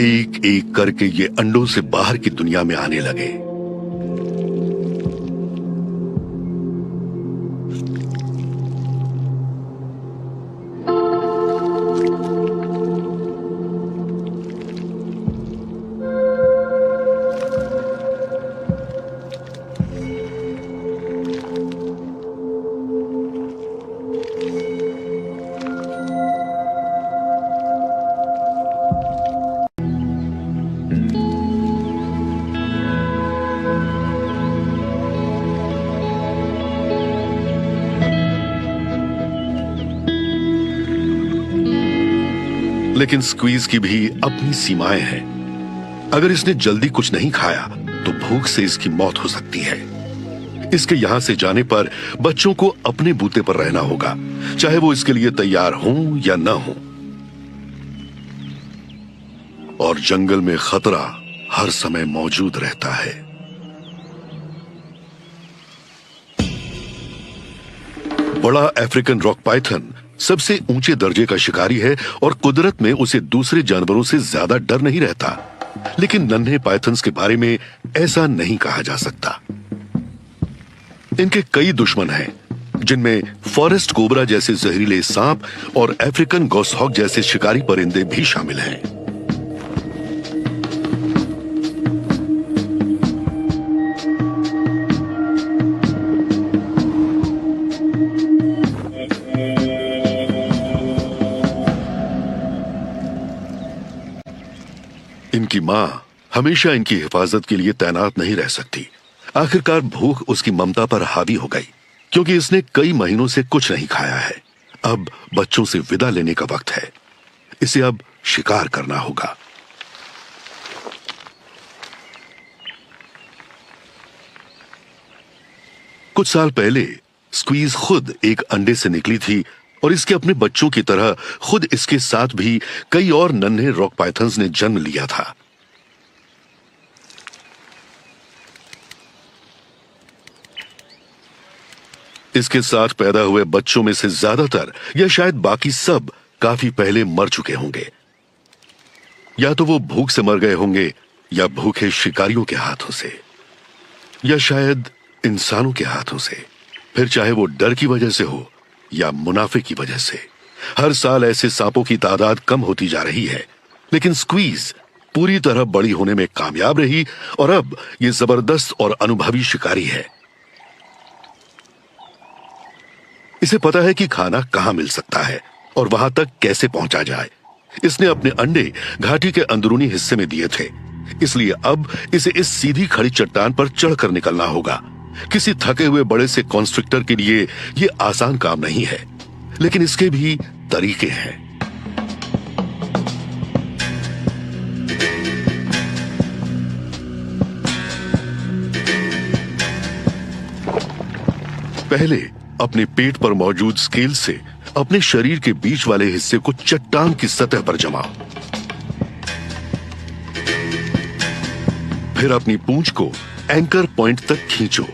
एक एक करके ये अंडों से बाहर की दुनिया में आने लगे। लेकिन स्क्वीज की भी अपनी सीमाएं हैं। अगर इसने जल्दी कुछ नहीं खाया तो भूख से इसकी मौत हो सकती है। इसके यहां से जाने पर बच्चों को अपने बूते पर रहना होगा, चाहे वो इसके लिए तैयार हों या ना हों। और जंगल में खतरा हर समय मौजूद रहता है। बड़ा अफ्रीकन रॉक पाइथन सबसे ऊंचे दर्जे का शिकारी है और कुदरत में उसे दूसरे जानवरों से ज्यादा डर नहीं रहता। लेकिन नन्हे पाइथन्स के बारे में ऐसा नहीं कहा जा सकता। इनके कई दुश्मन हैं, जिनमें फॉरेस्ट कोबरा जैसे जहरीले सांप और अफ्रीकन गॉसहॉक जैसे शिकारी परिंदे भी शामिल हैं। इनकी मां हमेशा इनकी हिफाजत के लिए तैनात नहीं रह सकती। आखिरकार भूख उसकी ममता पर हावी हो गई, क्योंकि इसने कई महीनों से कुछ नहीं खाया है। अब बच्चों से विदा लेने का वक्त है। इसे अब शिकार करना होगा। कुछ साल पहले स्क्वीज खुद एक अंडे से निकली थी और इसके अपने बच्चों की तरह खुद इसके साथ भी कई और नन्हे रॉक पाइथन्स ने जन्म लिया था। इसके साथ पैदा हुए बच्चों में से ज्यादातर या शायद बाकी सब काफी पहले मर चुके होंगे। या तो वो भूख से मर गए होंगे या भूखे शिकारियों के हाथों से, या शायद इंसानों के हाथों से। फिर चाहे वो डर की वजह से हो या मुनाफे की वजह से। हर साल ऐसे सांपों की तादाद कम होती जा रही है, लेकिन स्क्वीज पूरी तरह बड़ी होने में कामयाब रही और अब ये जबरदस्त और अनुभवी शिकारी है। इसे पता है कि खाना कहां मिल सकता है और वहां तक कैसे पहुंचा जाए। इसने अपने अंडे घाटी के अंदरूनी हिस्से में दिए थे, इसलिए अब इसे इस सीधी खड़ी चट्टान पर चढ़कर निकलना होगा। किसी थके हुए बड़े से कॉन्स्ट्रिक्टर के लिए यह आसान काम नहीं है, लेकिन इसके भी तरीके हैं। पहले अपने पेट पर मौजूद स्केल से अपने शरीर के बीच वाले हिस्से को चट्टान की सतह पर जमाओ। फिर अपनी पूंछ को एंकर पॉइंट तक खींचो।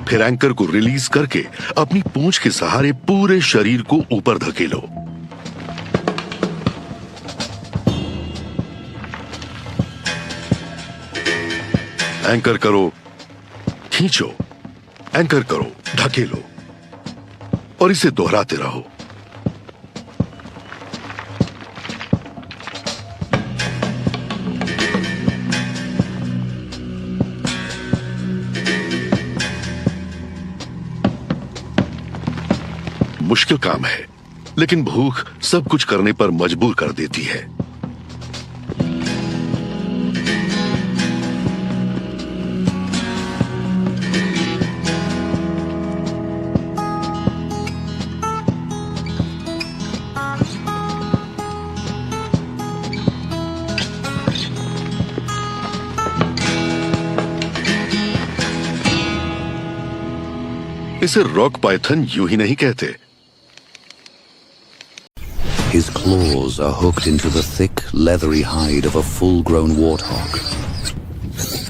फिर एंकर को रिलीज करके अपनी पूंछ के सहारे पूरे शरीर को ऊपर धकेलो। एंकर करो, खींचो, एंकर करो, धकेलो और इसे दोहराते रहो। मुश्किल काम है, लेकिन भूख सब कुछ करने पर मजबूर कर देती है। इसे रॉक पाइथन यूं ही नहीं कहते। His claws are hooked into the thick, leathery hide of a full-grown warthog.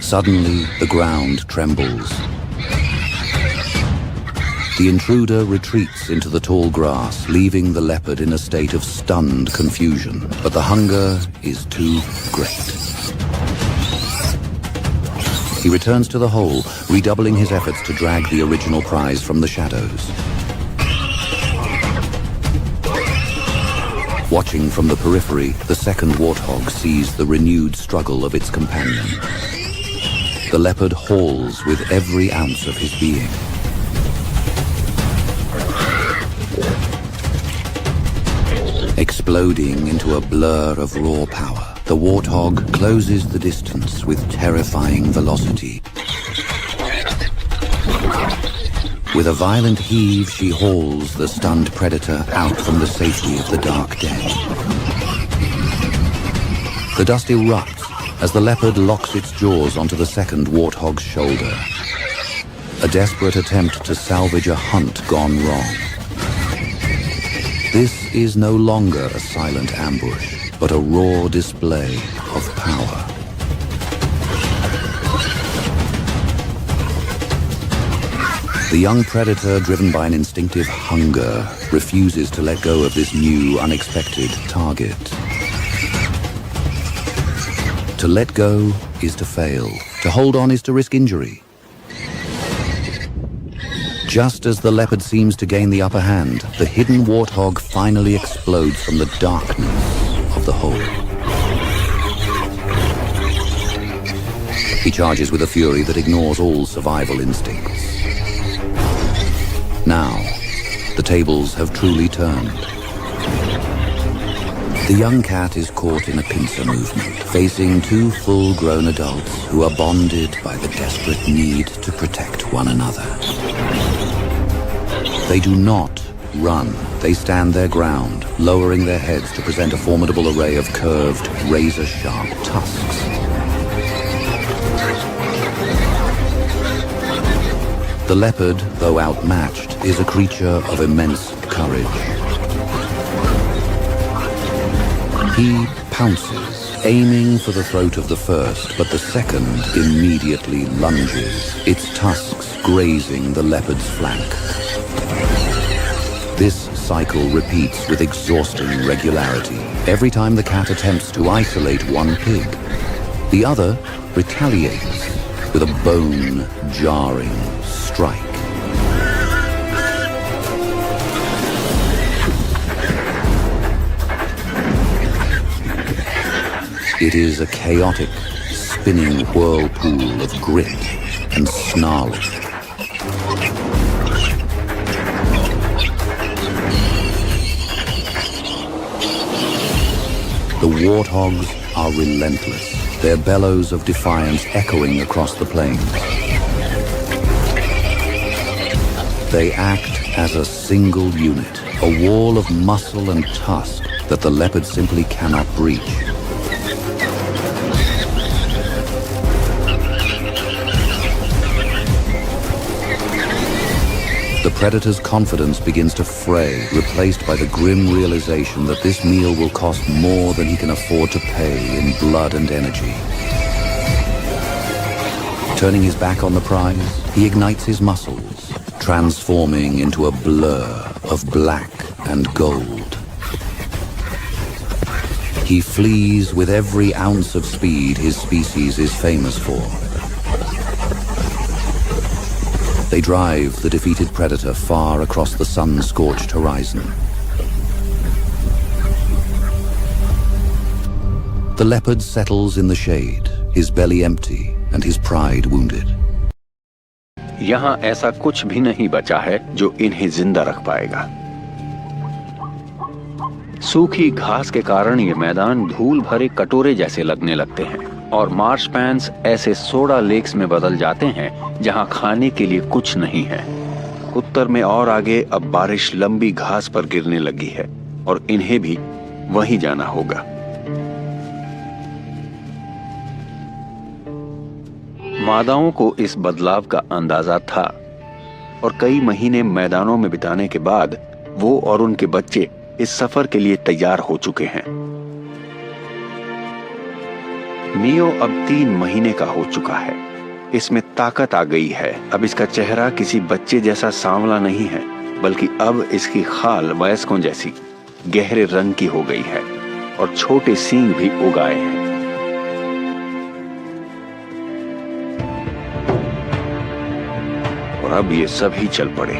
Suddenly, the ground trembles. The intruder retreats into the tall grass, leaving the leopard in a state of stunned confusion. But the hunger is too great. He returns to the hole, redoubling his efforts to drag the original prize from the shadows. Watching from the periphery, the second warthog sees the renewed struggle of its companion. The leopard hauls with every ounce of his being. Exploding into a blur of raw power, the warthog closes the distance with terrifying velocity. With a violent heave, she hauls the stunned predator out from the safety of the dark den. The dust erupts as the leopard locks its jaws onto the second warthog's shoulder. A desperate attempt to salvage a hunt gone wrong. This is no longer a silent ambush, but a raw display of power. The young predator, driven by an instinctive hunger, refuses to let go of this new, unexpected target. To let go is to fail. To hold on is to risk injury. Just as the leopard seems to gain the upper hand, the hidden warthog finally explodes from the darkness of the hole. He charges with a fury that ignores all survival instincts. Now, the tables have truly turned. The young cat is caught in a pincer movement, facing two full-grown adults who are bonded by the desperate need to protect one another. They do not run. They stand their ground, lowering their heads to present a formidable array of curved, razor-sharp tusks. The leopard, though outmatched, is a creature of immense courage. He pounces, aiming for the throat of the first, but the second immediately lunges, its tusks grazing the leopard's flank. This cycle repeats with exhausting regularity. Every time the cat attempts to isolate one pig, the other retaliates with a bone-jarring strike. It is a chaotic, spinning whirlpool of grit and snarling. The warthogs are relentless, their bellows of defiance echoing across the plains. They act as a single unit, a wall of muscle and tusk that the leopard simply cannot breach. The predator's confidence begins to fray, replaced by the grim realization that this meal will cost more than he can afford to pay in blood and energy. Turning his back on the prize, he ignites his muscles, transforming into a blur of black and gold. He flees with every ounce of speed his species is famous for. They drive the defeated predator far across the sun-scorched horizon. The leopard settles in the shade, his belly empty and his pride wounded. यहाँ ऐसा कुछ भी नहीं बचा है जो इन्हें जिंदा रख पाएगा। सूखी घास के कारण ये मैदान धूल भरे कटोरे जैसे लगने लगते हैं और मार्श पैंस ऐसे सोडा लेक्स में बदल जाते हैं जहां खाने के लिए कुछ नहीं है। उत्तर में और आगे अब बारिश लंबी घास पर गिरने लगी है और इन्हें भी वहीं जाना होगा। मादाओं को इस बदलाव का अंदाजा था और कई महीने मैदानों में बिताने के बाद वो और उनके बच्चे इस सफर के लिए तैयार हो चुके हैं। मियो अब 3 महीने का हो चुका है। इसमें ताकत आ गई है। अब इसका चेहरा किसी बच्चे जैसा सांवला नहीं है, बल्कि अब इसकी खाल वयस्कों जैसी गहरे रंग की हो गई है और छोटे सींग भी उगाए हैं। और अब ये सभी चल पड़े।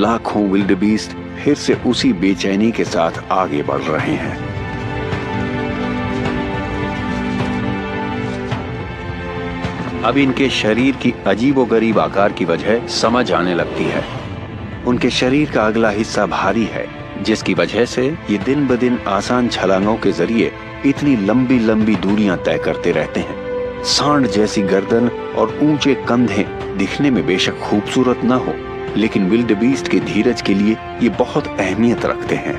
लाखों विल्डबीस्ट फिर से उसी बेचैनी के साथ आगे बढ़ रहे हैं। अब इनके शरीर की अजीबोगरीब आकार की वजह समझ आने लगती है। उनके शरीर का अगला हिस्सा भारी है, जिसकी वजह से ये दिन ब दिन आसान छलांगों के जरिए इतनी लंबी लंबी दूरियां तय करते रहते हैं। सांड जैसी गर्दन और ऊंचे कंधे दिखने में बेशक खूबसूरत न हो, लेकिन विल्डबीस्ट के धीरज के लिए ये बहुत अहमियत रखते हैं।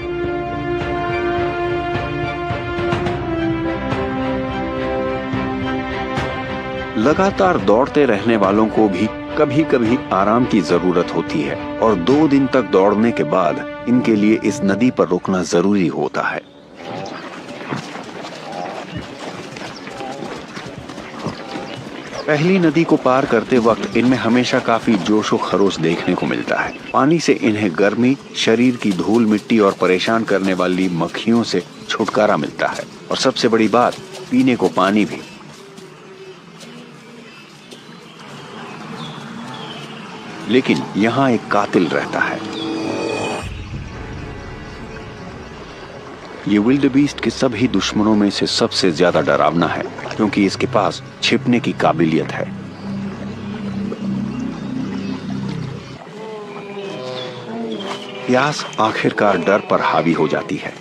लगातार दौड़ते रहने वालों को भी कभी कभी आराम की जरूरत होती है और 2 दिन तक दौड़ने के बाद इनके लिए इस नदी पर रुकना जरूरी होता है। पहली नदी को पार करते वक्त इनमें हमेशा काफी जोशो खरोश देखने को मिलता है। पानी से इन्हें गर्मी, शरीर की धूल मिट्टी और परेशान करने वाली मक्खियों से छुटकारा मिलता है और सबसे बड़ी बात, पीने को पानी भी। लेकिन यहाँ एक कातिल रहता है। ये विल्डबीस्ट के सभी दुश्मनों में से सबसे ज्यादा डरावना है, क्योंकि इसके पास छिपने की काबिलियत है। प्यास आखिरकार डर पर हावी हो जाती है।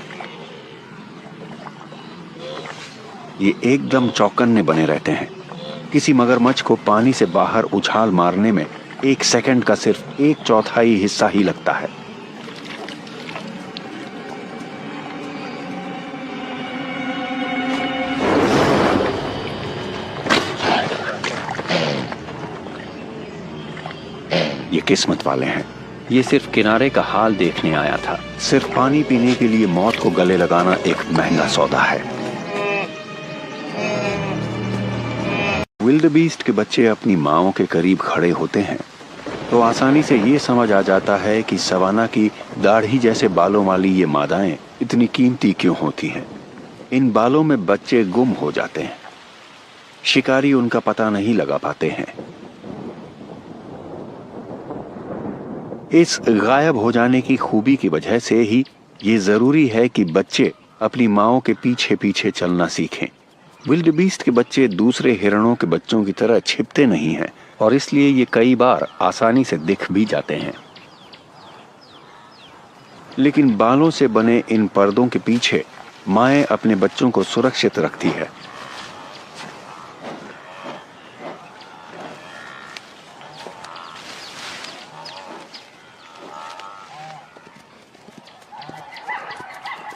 ये एकदम चौकन्ने बने रहते हैं। किसी मगरमच्छ को पानी से बाहर उछाल मारने में 1 सेकंड का सिर्फ 1/4 हिस्सा ही लगता है। ये किस्मत वाले हैं। ये सिर्फ किनारे का हाल देखने आया था। सिर्फ पानी पीने के लिए मौत को गले लगाना एक महंगा सौदा है। विल्डबीस्ट के बच्चे अपनी माओं के करीब खड़े होते हैं तो आसानी से ये समझ आ जाता है कि सवाना की दाढ़ी जैसे बालों वाली ये मादाएं इतनी कीमती क्यों होती हैं। इन बालों में बच्चे गुम हो जाते हैं। शिकारी उनका पता नहीं लगा पाते हैं। इस गायब हो जाने की खूबी की वजह से ही ये जरूरी है कि बच्चे अपनी माओं के पीछे पीछे चलना सीखें। विल्डबीस्ट के बच्चे दूसरे हिरणों के बच्चों की तरह छिपते नहीं हैं और इसलिए ये कई बार आसानी से दिख भी जाते हैं। लेकिन बालों से बने इन पर्दों के पीछे माएं अपने बच्चों को सुरक्षित रखती है।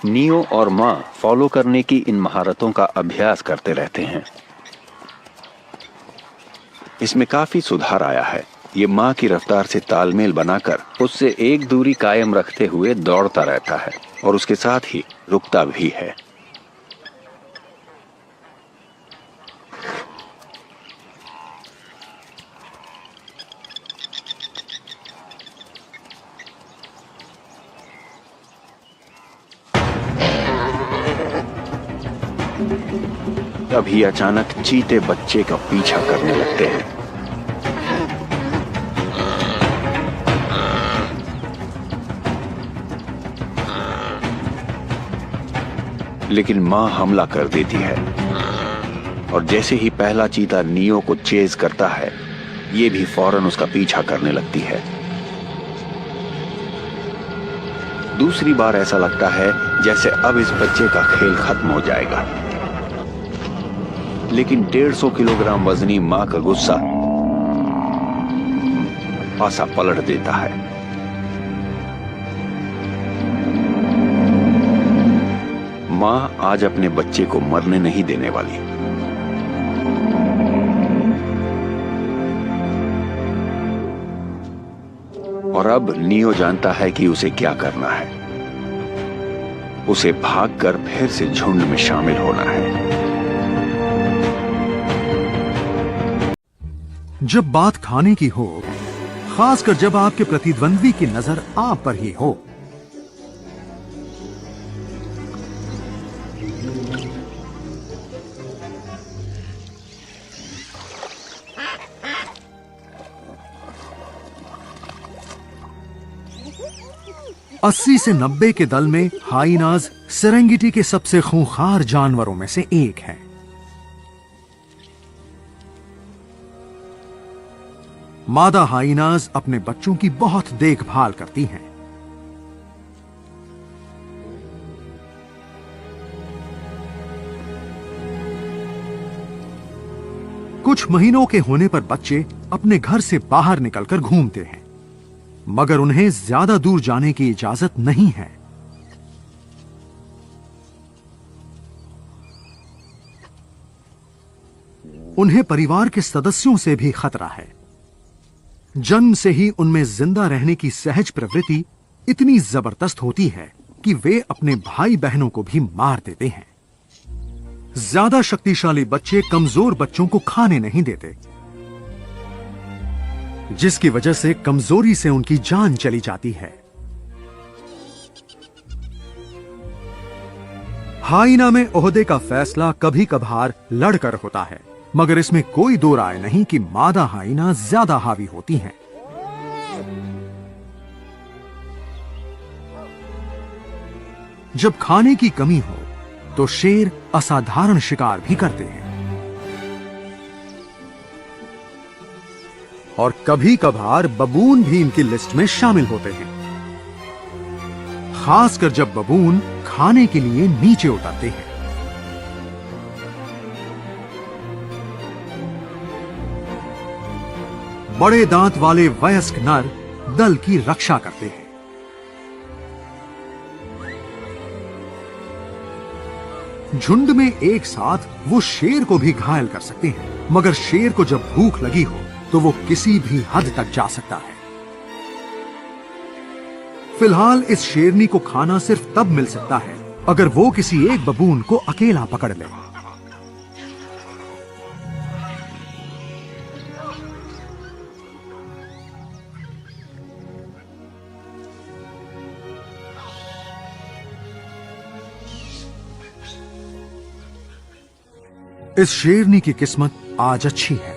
नियो और मां फॉलो करने की इन महारतों का अभ्यास करते रहते हैं। इसमें काफी सुधार आया है। ये मां की रफ्तार से तालमेल बनाकर उससे एक दूरी कायम रखते हुए दौड़ता रहता है और उसके साथ ही रुकता भी है। तभी अचानक चीते बच्चे का पीछा करने लगते हैं। लेकिन मां हमला कर देती है और जैसे ही पहला चीता नियो को चेज करता है, ये भी फौरन उसका पीछा करने लगती है। दूसरी बार ऐसा लगता है जैसे अब इस बच्चे का खेल खत्म हो जाएगा, लेकिन 150 किलोग्राम वजनी मां का गुस्सा पासा पलट देता है। मां आज अपने बच्चे को मरने नहीं देने वाली। और अब नियो जानता है कि उसे क्या करना है। उसे भागकर फिर से झुंड में शामिल होना है। जब बात खाने की हो, खासकर जब आपके प्रतिद्वंद्वी की नजर आप पर ही हो, अस्सी से 90 के दल में हाइनाज सेरेंगेटी के सबसे खूंखार जानवरों में से एक है। मादा हाइनाज अपने बच्चों की बहुत देखभाल करती हैं। कुछ महीनों के होने पर बच्चे अपने घर से बाहर निकलकर घूमते हैं, मगर उन्हें ज्यादा दूर जाने की इजाजत नहीं है। उन्हें परिवार के सदस्यों से भी खतरा है। जन्म से ही उनमें जिंदा रहने की सहज प्रवृत्ति इतनी जबरदस्त होती है कि वे अपने भाई बहनों को भी मार देते हैं। ज्यादा शक्तिशाली बच्चे कमजोर बच्चों को खाने नहीं देते, जिसकी वजह से कमजोरी से उनकी जान चली जाती है। हाइना में ओहदे का फैसला कभी कभार लड़कर होता है, मगर इसमें कोई दो राय नहीं कि मादा हाइना ज्यादा हावी होती हैं। जब खाने की कमी हो तो शेर असाधारण शिकार भी करते हैं और कभी कभार बबून भी इनकी लिस्ट में शामिल होते हैं, खासकर जब बबून खाने के लिए नीचे उतरते हैं। बड़े दांत वाले वयस्क नर दल की रक्षा करते हैं। झुंड में एक साथ वो शेर को भी घायल कर सकते हैं, मगर शेर को जब भूख लगी हो तो वो किसी भी हद तक जा सकता है। फिलहाल इस शेरनी को खाना सिर्फ तब मिल सकता है अगर वो किसी एक बबून को अकेला पकड़ ले। इस शेरनी की किस्मत आज अच्छी है।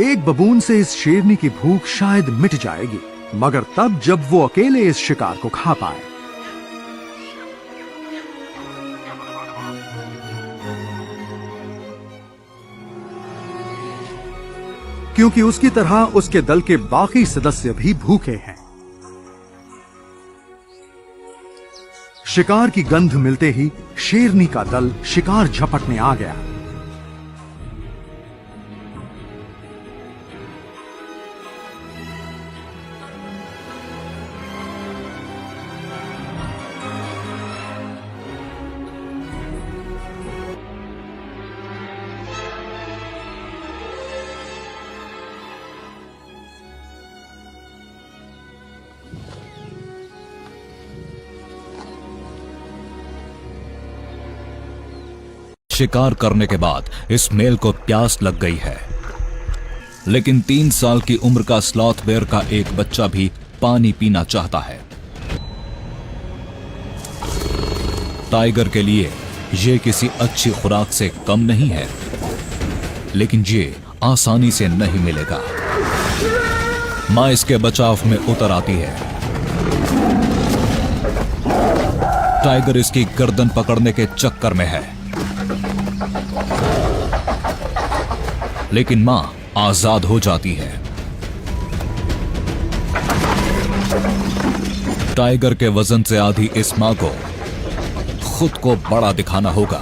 एक बबून से इस शेरनी की भूख शायद मिट जाएगी, मगर तब जब वो अकेले इस शिकार को खा पाए। क्योंकि उसकी तरह उसके दल के बाकी सदस्य भी भूखे हैं। शिकार की गंध मिलते ही शेरनी का दल शिकार झपटने आ गया। शिकार करने के बाद इस मेल को प्यास लग गई है, लेकिन 3 साल की उम्र का स्लॉथ बेयर का एक बच्चा भी पानी पीना चाहता है। टाइगर के लिए यह किसी अच्छी खुराक से कम नहीं है, लेकिन ये आसानी से नहीं मिलेगा। मां इसके बचाव में उतर आती है। टाइगर इसकी गर्दन पकड़ने के चक्कर में है, लेकिन मां आजाद हो जाती है। टाइगर के वजन से आधी इस मां को खुद को बड़ा दिखाना होगा।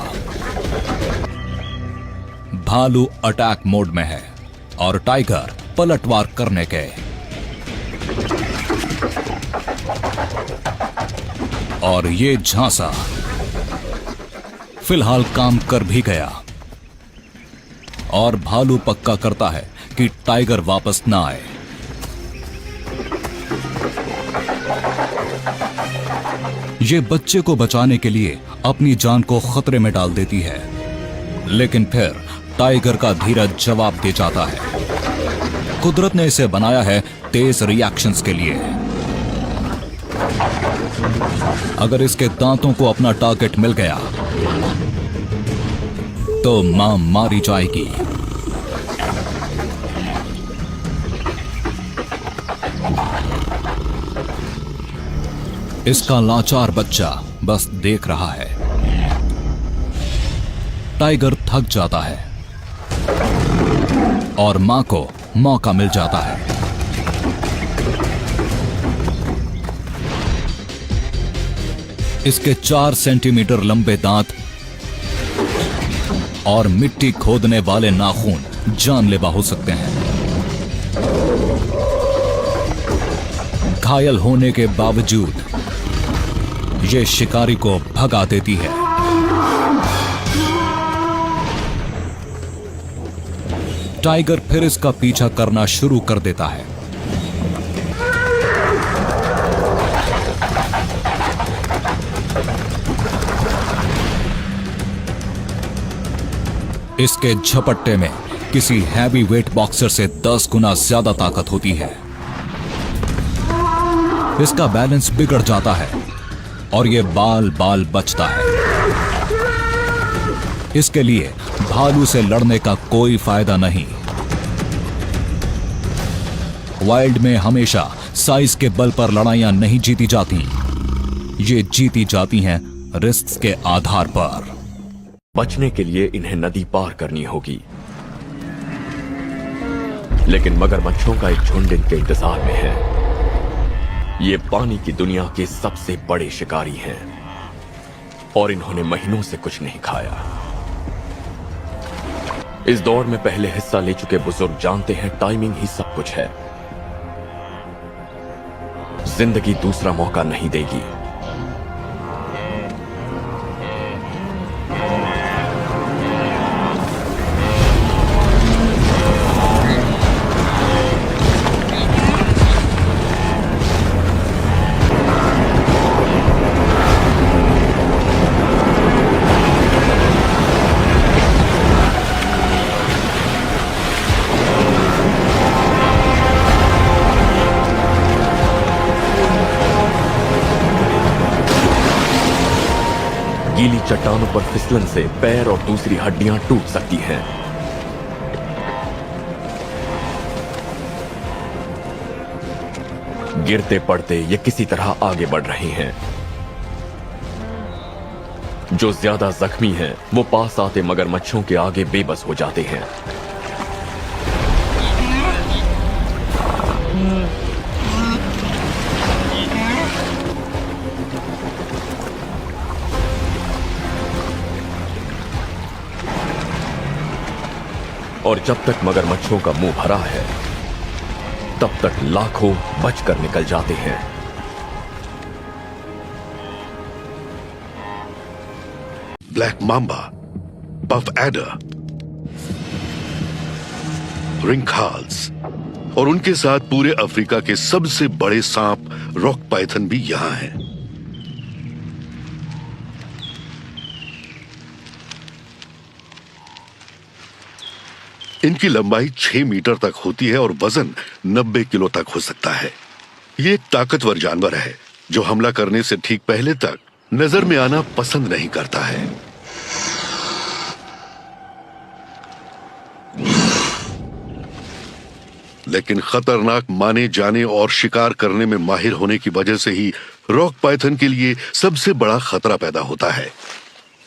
भालू अटैक मोड में है और टाइगर पलटवार करने के। और ये झांसा फिलहाल काम कर भी गया और भालू पक्का करता है कि टाइगर वापस ना आए। ये बच्चे को बचाने के लिए अपनी जान को खतरे में डाल देती है, लेकिन फिर टाइगर का धीरज जवाब दे जाता है। कुदरत ने इसे बनाया है तेज रिएक्शंस के लिए। अगर इसके दांतों को अपना टारगेट मिल गया तो मां मारी जाएगी। इसका लाचार बच्चा बस देख रहा है। टाइगर थक जाता है और मां को मौका मिल जाता है। इसके 4 सेंटीमीटर लंबे दांत और मिट्टी खोदने वाले नाखून जानलेवा हो सकते हैं। घायल होने के बावजूद ये शिकारी को भगा देती है। टाइगर फिर इसका पीछा करना शुरू कर देता है। इसके झपट्टे में किसी हैवी वेट बॉक्सर से 10 गुना ज्यादा ताकत होती है। इसका बैलेंस बिगड़ जाता है और यह बाल बाल बचता है। इसके लिए भालू से लड़ने का कोई फायदा नहीं। वाइल्ड में हमेशा साइज के बल पर लड़ाइयां नहीं जीती जाती, ये जीती जाती हैं रिस्क के आधार पर। बचने के लिए इन्हें नदी पार करनी होगी, लेकिन मगरमच्छों का एक झुंड इनके इंतजार में है। ये पानी की दुनिया के सबसे बड़े शिकारी हैं और इन्होंने महीनों से कुछ नहीं खाया। इस दौड़ में पहले हिस्सा ले चुके बुजुर्ग जानते हैं टाइमिंग ही सब कुछ है। जिंदगी दूसरा मौका नहीं देगी। गीली चट्टानों पर फिसलन से पैर और दूसरी हड्डियां टूट सकती हैं। गिरते पड़ते ये किसी तरह आगे बढ़ रहे हैं। जो ज्यादा जख्मी हैं वो पास आते मगरमच्छों के आगे बेबस हो जाते हैं। और जब तक मगरमच्छों का मुंह भरा है तब तक लाखों बचकर निकल जाते हैं। ब्लैक मांबा, पफ एडर, रिंगखाल्स और उनके साथ पूरे अफ्रीका के सबसे बड़े सांप रॉक पाइथन भी यहां हैं। इनकी लंबाई 6 मीटर तक होती है और वजन 90 किलो तक हो सकता है। ये एक ताकतवर जानवर है जो हमला करने से ठीक पहले तक नजर में आना पसंद नहीं करता है। लेकिन खतरनाक माने जाने और शिकार करने में माहिर होने की वजह से ही रॉक पाइथन के लिए सबसे बड़ा खतरा पैदा होता है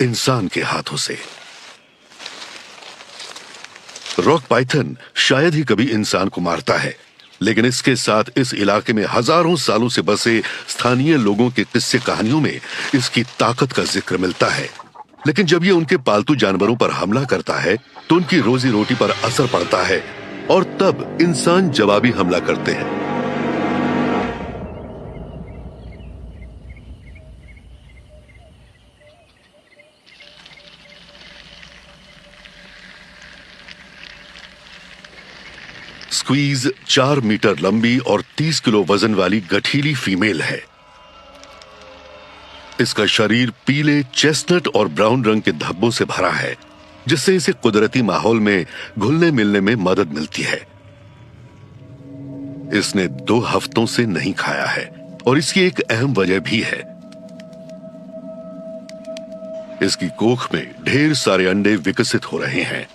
इंसान के हाथों से। रॉक पाइथन शायद ही कभी इंसान को मारता है, लेकिन इसके साथ इस इलाके में हजारों सालों से बसे स्थानीय लोगों के किस्से कहानियों में इसकी ताकत का जिक्र मिलता है। लेकिन जब ये उनके पालतू जानवरों पर हमला करता है तो उनकी रोजी रोटी पर असर पड़ता है और तब इंसान जवाबी हमला करते हैं। स्क्वीज 4 मीटर लंबी और 30 किलो वजन वाली गठीली फीमेल है। इसका शरीर पीले, चेस्टनट और ब्राउन रंग के धब्बों से भरा है, जिससे इसे कुदरती माहौल में घुलने मिलने में मदद मिलती है। इसने 2 हफ्तों से नहीं खाया है और इसकी एक अहम वजह भी है। इसकी कोख में ढेर सारे अंडे विकसित हो रहे हैं।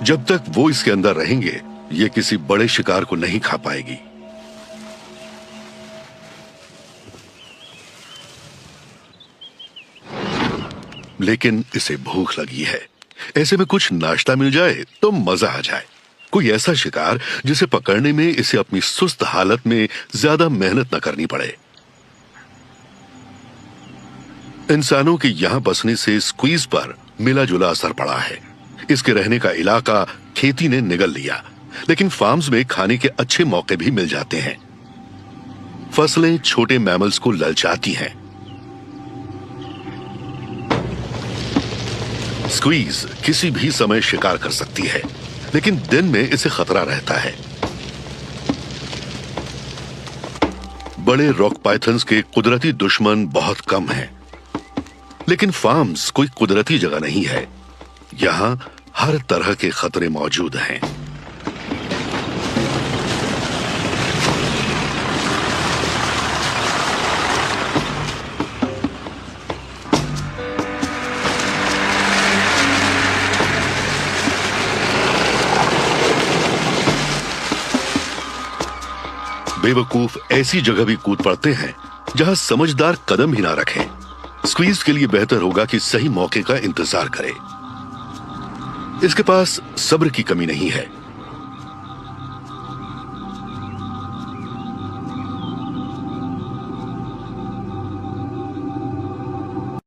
जब तक वो इसके अंदर रहेंगे ये किसी बड़े शिकार को नहीं खा पाएगी। लेकिन इसे भूख लगी है। ऐसे में कुछ नाश्ता मिल जाए तो मजा आ जाए। कोई ऐसा शिकार जिसे पकड़ने में इसे अपनी सुस्त हालत में ज्यादा मेहनत न करनी पड़े। इंसानों के यहां बसने से स्क्वीज पर मिला जुला असर पड़ा है। इसके रहने का इलाका खेती ने निगल लिया, लेकिन फार्म्स में खाने के अच्छे मौके भी मिल जाते हैं। फसलें छोटे मैमल्स को ललचाती हैं। स्क्वीज किसी भी समय शिकार कर सकती है, लेकिन दिन में इसे खतरा रहता है। बड़े रॉक पाइथन्स के कुदरती दुश्मन बहुत कम हैं, लेकिन फार्म्स कोई कुदरती जगह नहीं है। यहां हर तरह के खतरे मौजूद हैं। बेवकूफ ऐसी जगह भी कूद पड़ते हैं जहां समझदार कदम ही ना रखें। स्क्वीज के लिए बेहतर होगा कि सही मौके का इंतजार करे। इसके पास सब्र की कमी नहीं है।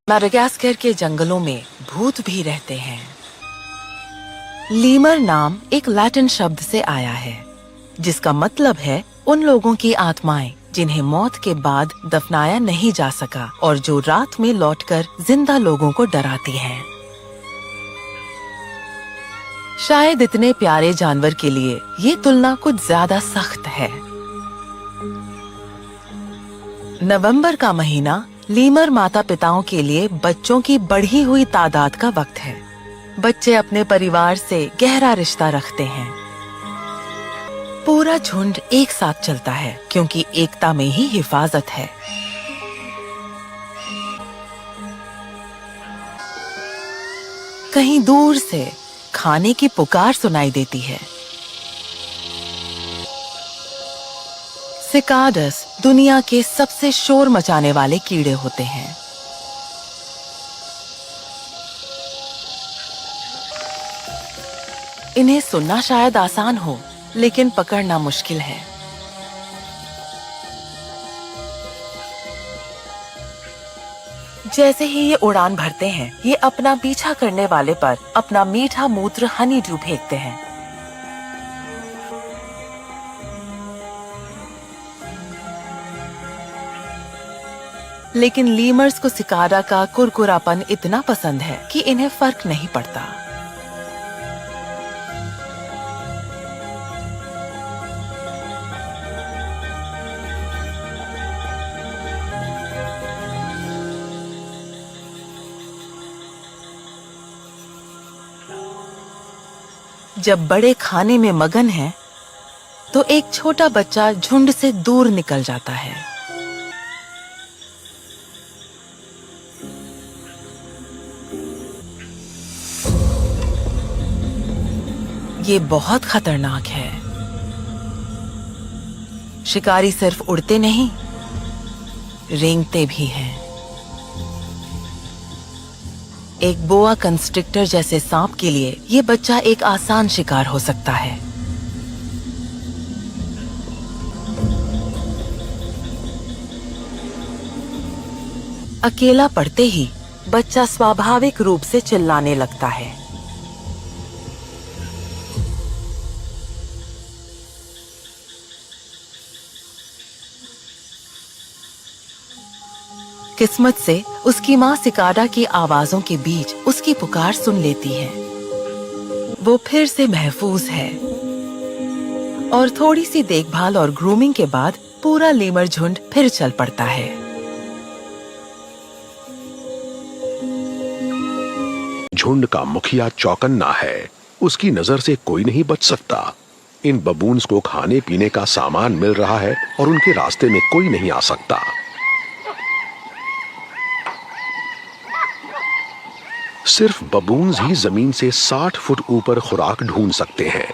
मैडागास्कर के जंगलों में भूत भी रहते हैं। लीमर नाम एक लैटिन शब्द से आया है, जिसका मतलब है उन लोगों की आत्माएं जिन्हें मौत के बाद दफनाया नहीं जा सका और जो रात में लौटकर जिंदा लोगों को डराती हैं। शायद इतने प्यारे जानवर के लिए ये तुलना कुछ ज्यादा सख्त है। नवंबर का महीना लीमर माता पिताओं के लिए बच्चों की बढ़ी हुई तादाद का वक्त है। बच्चे अपने परिवार से गहरा रिश्ता रखते हैं। पूरा झुंड एक साथ चलता है क्योंकि एकता में ही हिफाजत है। कहीं दूर से खाने की पुकार सुनाई देती है। सिकाडस दुनिया के सबसे शोर मचाने वाले कीड़े होते हैं। इन्हें सुनना शायद आसान हो, लेकिन पकड़ना मुश्किल है। जैसे ही ये उड़ान भरते हैं, ये अपना पीछा करने वाले पर अपना मीठा मूत्र हनी ड्यू फेंकते हैं। लेकिन लीमर्स को सिकाडा का कुरकुरापन इतना पसंद है कि इन्हें फर्क नहीं पड़ता। जब बड़े खाने में मगन हैं, तो एक छोटा बच्चा झुंड से दूर निकल जाता है। ये बहुत खतरनाक है। शिकारी सिर्फ उड़ते नहीं, रेंगते भी हैं। एक बोआ कंस्ट्रिक्टर जैसे सांप के लिए ये बच्चा एक आसान शिकार हो सकता है। अकेला पड़ते ही बच्चा स्वाभाविक रूप से चिल्लाने लगता है। किस्मत से उसकी माँ सिकाडा की आवाजों के बीच उसकी पुकार सुन लेती है। वो फिर से महफूज है और थोड़ी सी देखभाल और ग्रूमिंग के बाद पूरा लीमर झुंड फिर चल पड़ता है। झुंड का मुखिया चौकन्ना है। उसकी नजर से कोई नहीं बच सकता। इन बबून्स को खाने पीने का सामान मिल रहा है और उनके रास्ते में कोई नहीं आ सकता। सिर्फ बबून्स ही जमीन से 60 फुट ऊपर खुराक ढूंढ सकते हैं।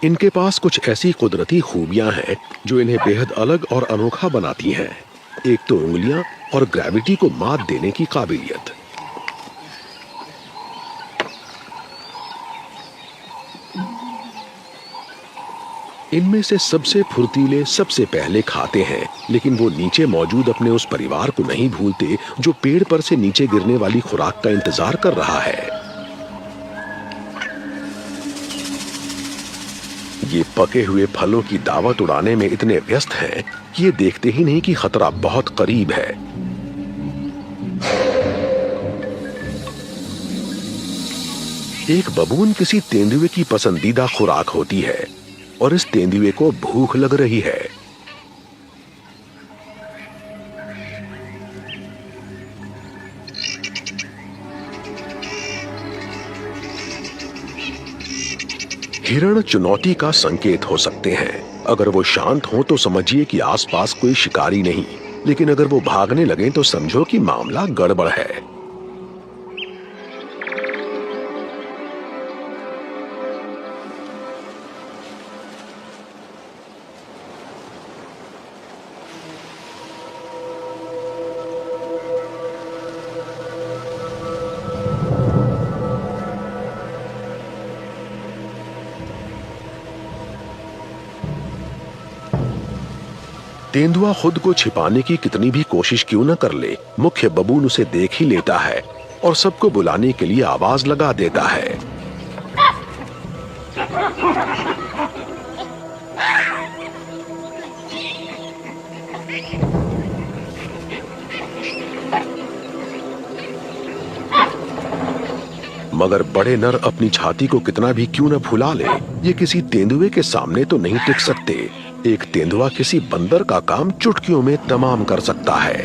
इनके पास कुछ ऐसी कुदरती खूबियां हैं जो इन्हें बेहद अलग और अनोखा बनाती हैं। एक तो उंगलियां और ग्रेविटी को मात देने की काबिलियत। इनमें से सबसे फुर्तीले सबसे पहले खाते हैं, लेकिन वो नीचे मौजूद अपने उस परिवार को नहीं भूलते जो पेड़ पर से नीचे गिरने वाली खुराक का इंतजार कर रहा है। ये पके हुए फलों की दावत उड़ाने में इतने व्यस्त हैं कि ये देखते ही नहीं कि खतरा बहुत करीब है। एक बबून किसी तेंदुए की पसंदीदा खुराक होती है और इस तेंदुए को भूख लग रही है। हिरण चुनौती का संकेत हो सकते हैं। अगर वो शांत हो तो समझिए कि आसपास कोई शिकारी नहीं, लेकिन अगर वो भागने लगे तो समझो कि मामला गड़बड़ है। तेंदुआ खुद को छिपाने की कितनी भी कोशिश क्यों न कर ले, मुख्य बबून उसे देख ही लेता है और सबको बुलाने के लिए आवाज लगा देता है। मगर बड़े नर अपनी छाती को कितना भी क्यों न फुला ले, ये किसी तेंदुए के सामने तो नहीं टिक सकते। एक तेंदुआ किसी बंदर का काम चुटकियों में तमाम कर सकता है।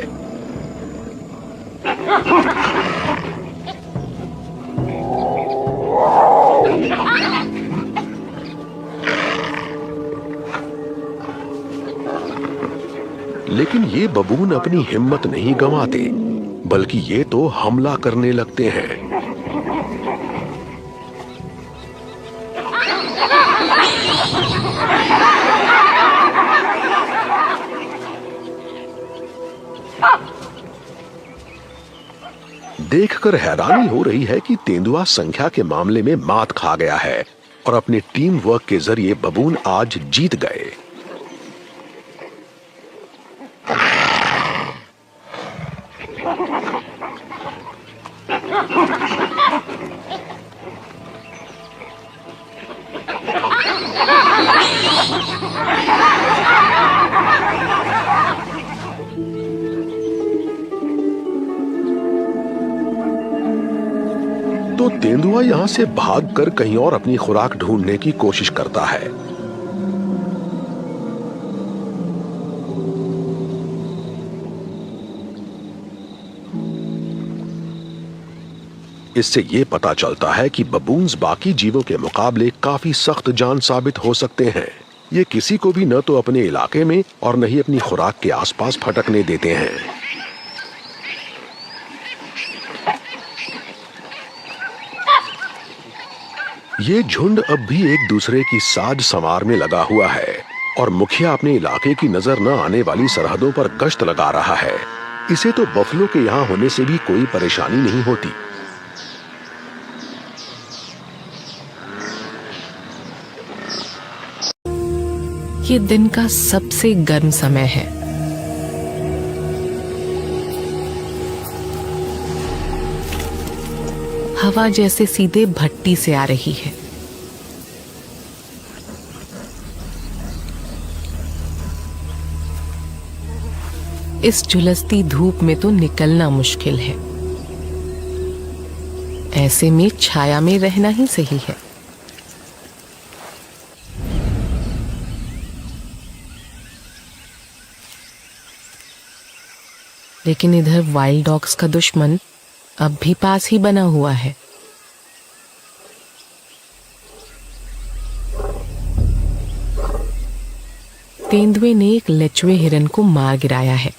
लेकिन ये बबून अपनी हिम्मत नहीं गंवाते, बल्कि ये तो हमला करने लगते हैं। देखकर हैरानी हो रही है कि तेंदुआ संख्या के मामले में मात खा गया है और अपने टीम वर्क के जरिए बबून आज जीत गए। तो तेंदुआ यहां से भागकर कहीं और अपनी खुराक ढूंढने की कोशिश करता है। इससे यह पता चलता है कि बबून्स बाकी जीवों के मुकाबले काफी सख्त जान साबित हो सकते हैं। ये किसी को भी न तो अपने इलाके में और न ही अपनी खुराक के आसपास भटकने देते हैं। ये झुंड अब भी एक दूसरे की साज संवार में लगा हुआ है और मुखिया अपने इलाके की नजर न आने वाली सरहदों पर गश्त लगा रहा है। इसे तो बफलो के यहां होने से भी कोई परेशानी नहीं होती। ये दिन का सबसे गर्म समय है। हवा जैसे सीधे भट्टी से आ रही है। इस झुलसती धूप में तो निकलना मुश्किल है। ऐसे में छाया में रहना ही सही है। लेकिन इधर वाइल्ड डॉग्स का दुश्मन अब भी पास ही बना हुआ है। तेंदुए ने एक लचवे हिरन को मार गिराया है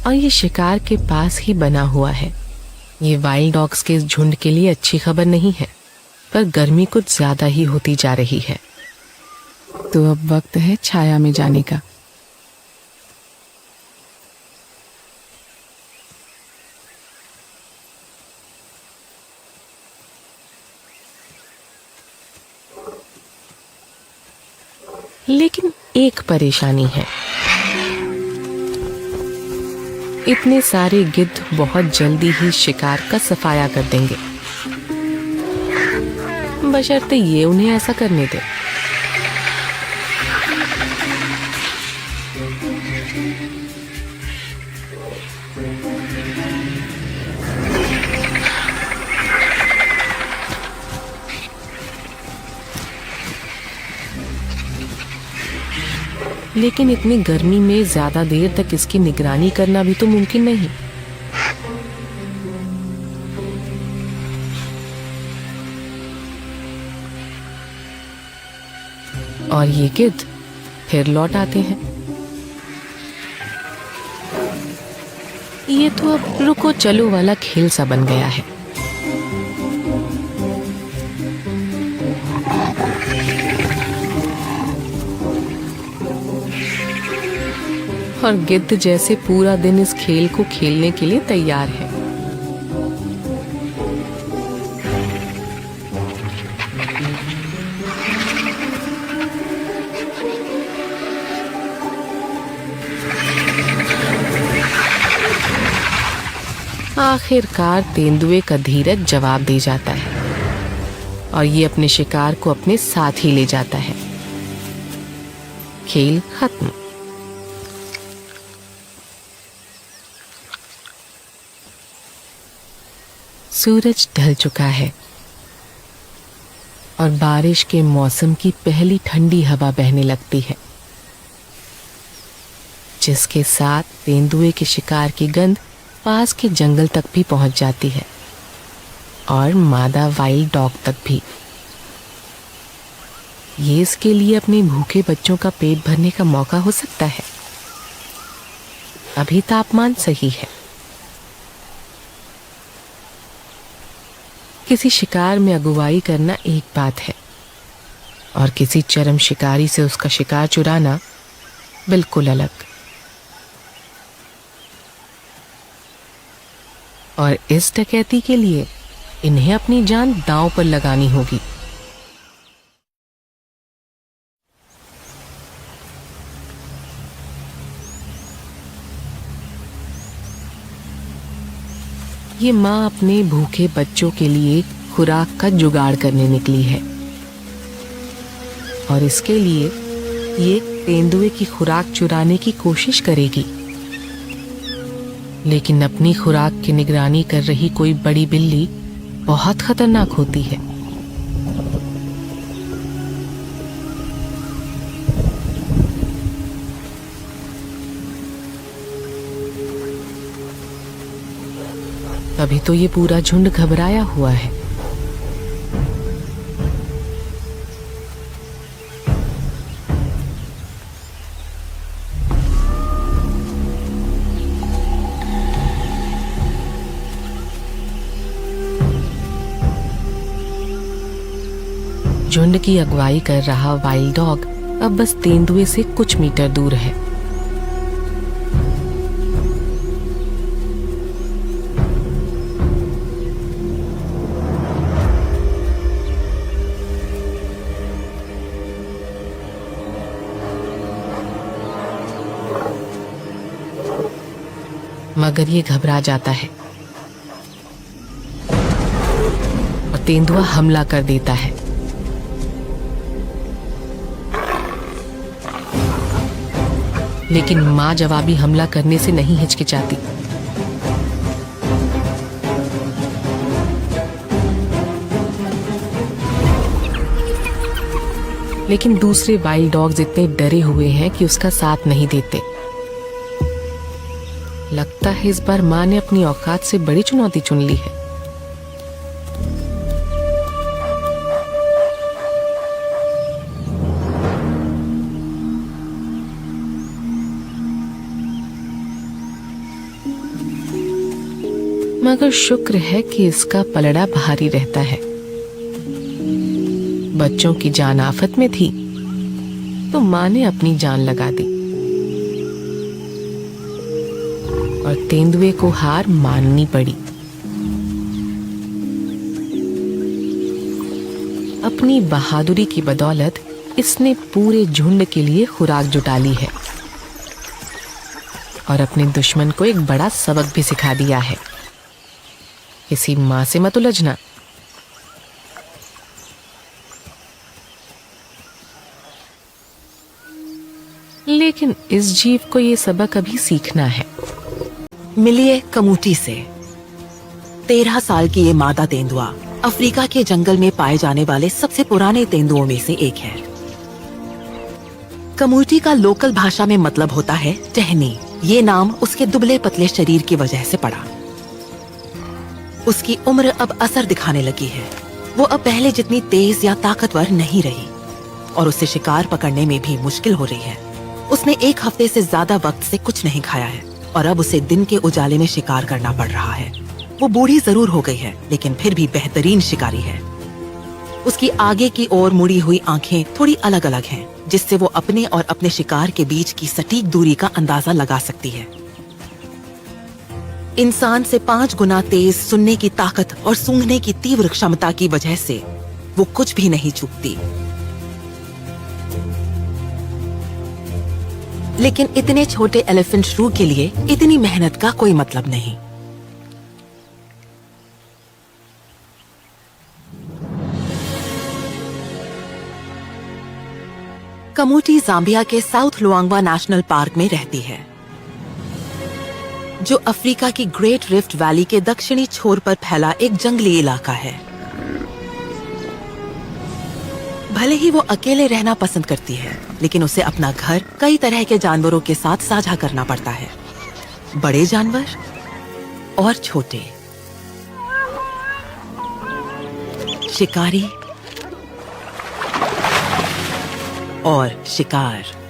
और ये शिकार के पास ही बना हुआ है। ये वाइल्ड डॉग्स के इस झुंड के लिए अच्छी खबर नहीं है, पर गर्मी कुछ ज्यादा ही होती जा रही है। तो अब वक्त है छाया में जाने का। लेकिन एक परेशानी है। इतने सारे गिद्ध बहुत जल्दी ही शिकार का सफाया कर देंगे, बशर्ते ये उन्हें ऐसा करने दे। लेकिन इतनी गर्मी में ज्यादा देर तक इसकी निगरानी करना भी तो मुमकिन नहीं। और ये गिद्ध फिर लौट आते हैं। ये तो अब रुको चलो वाला खेल सा बन गया है। और गिद्ध जैसे पूरा दिन इस खेल को खेलने के लिए तैयार है। आखिरकार तेंदुए का धीरज जवाब दे जाता है और ये अपने शिकार को अपने साथ ही ले जाता है। खेल खत्म। सूरज ढल चुका है और बारिश के मौसम की पहली ठंडी हवा बहने लगती है, जिसके साथ तेंदुए के शिकार की गंध पास के जंगल तक भी पहुंच जाती है और मादा वाइल्ड डॉग तक भी। ये इसके लिए अपने भूखे बच्चों का पेट भरने का मौका हो सकता है। अभी तापमान सही है। किसी शिकार में अगुवाई करना एक बात है और किसी चरम शिकारी से उसका शिकार चुराना बिल्कुल अलग। और इस डकैती के लिए इन्हें अपनी जान दांव पर लगानी होगी। ये माँ अपने भूखे बच्चों के लिए खुराक का जुगाड़ करने निकली है और इसके लिए ये तेंदुए की खुराक चुराने की कोशिश करेगी। लेकिन अपनी खुराक की निगरानी कर रही कोई बड़ी बिल्ली बहुत खतरनाक होती है। तभी तो ये पूरा झुंड घबराया हुआ है। झुंड की अगुवाई कर रहा वाइल्ड डॉग अब बस तेंदुए से कुछ मीटर दूर है। मगर ये घबरा जाता है और तेंदुआ हमला कर देता है। लेकिन मां जवाबी हमला करने से नहीं हिचकिचाती। लेकिन दूसरे वाइल्ड डॉग्स इतने डरे हुए हैं कि उसका साथ नहीं देते। लगता है इस बार मां ने अपनी औकात से बड़ी चुनौती चुन ली है। मगर शुक्र है कि इसका पलड़ा भारी रहता है। बच्चों की जान आफत में थी तो मां ने अपनी जान लगा दी और तेंदुए को हार माननी पड़ी। अपनी बहादुरी की बदौलत इसने पूरे झुंड के लिए खुराक जुटा ली है और अपने दुश्मन को एक बड़ा सबक भी सिखा दिया है। किसी मां से मत उलझना। लेकिन इस जीव को ये सबक अभी सीखना है। मिलिए कमूटी से। 13 साल की ये मादा तेंदुआ अफ्रीका के जंगल में पाए जाने वाले सबसे पुराने तेंदुओं में से एक है। कमूटी का लोकल भाषा में मतलब होता है टहनी। ये नाम उसके दुबले पतले शरीर की वजह से पड़ा। उसकी उम्र अब असर दिखाने लगी है। वो अब पहले जितनी तेज या ताकतवर नहीं रही और उसे शिकार पकड़ने में भी मुश्किल हो रही है। उसने 1 हफ्ते से ज्यादा वक्त से कुछ नहीं खाया है और अब उसे दिन के उजाले में शिकार करना पड़ रहा है। वो बूढ़ी जरूर हो गई है लेकिन फिर भी बेहतरीन शिकारी है। उसकी आगे की ओर मुड़ी हुई आंखें थोड़ी अलग अलग हैं, जिससे वो अपने और अपने शिकार के बीच की सटीक दूरी का अंदाजा लगा सकती है। इंसान से 5 गुना तेज सुनने की ताकत और सूंघने की तीव्र क्षमता की वजह से वो कुछ भी नहीं चूकती। लेकिन इतने छोटे एलिफेंट श्रू के लिए इतनी मेहनत का कोई मतलब नहीं। कमूटी जाम्बिया के साउथ लुआंगवा नेशनल पार्क में रहती है, जो अफ्रीका की ग्रेट रिफ्ट वैली के दक्षिणी छोर पर फैला एक जंगली इलाका है। भले ही वो अकेले रहना पसंद करती है, लेकिन उसे अपना घर कई तरह के जानवरों के साथ साझा करना पड़ता है। बड़े जानवर और छोटे, शिकारी और शिकार।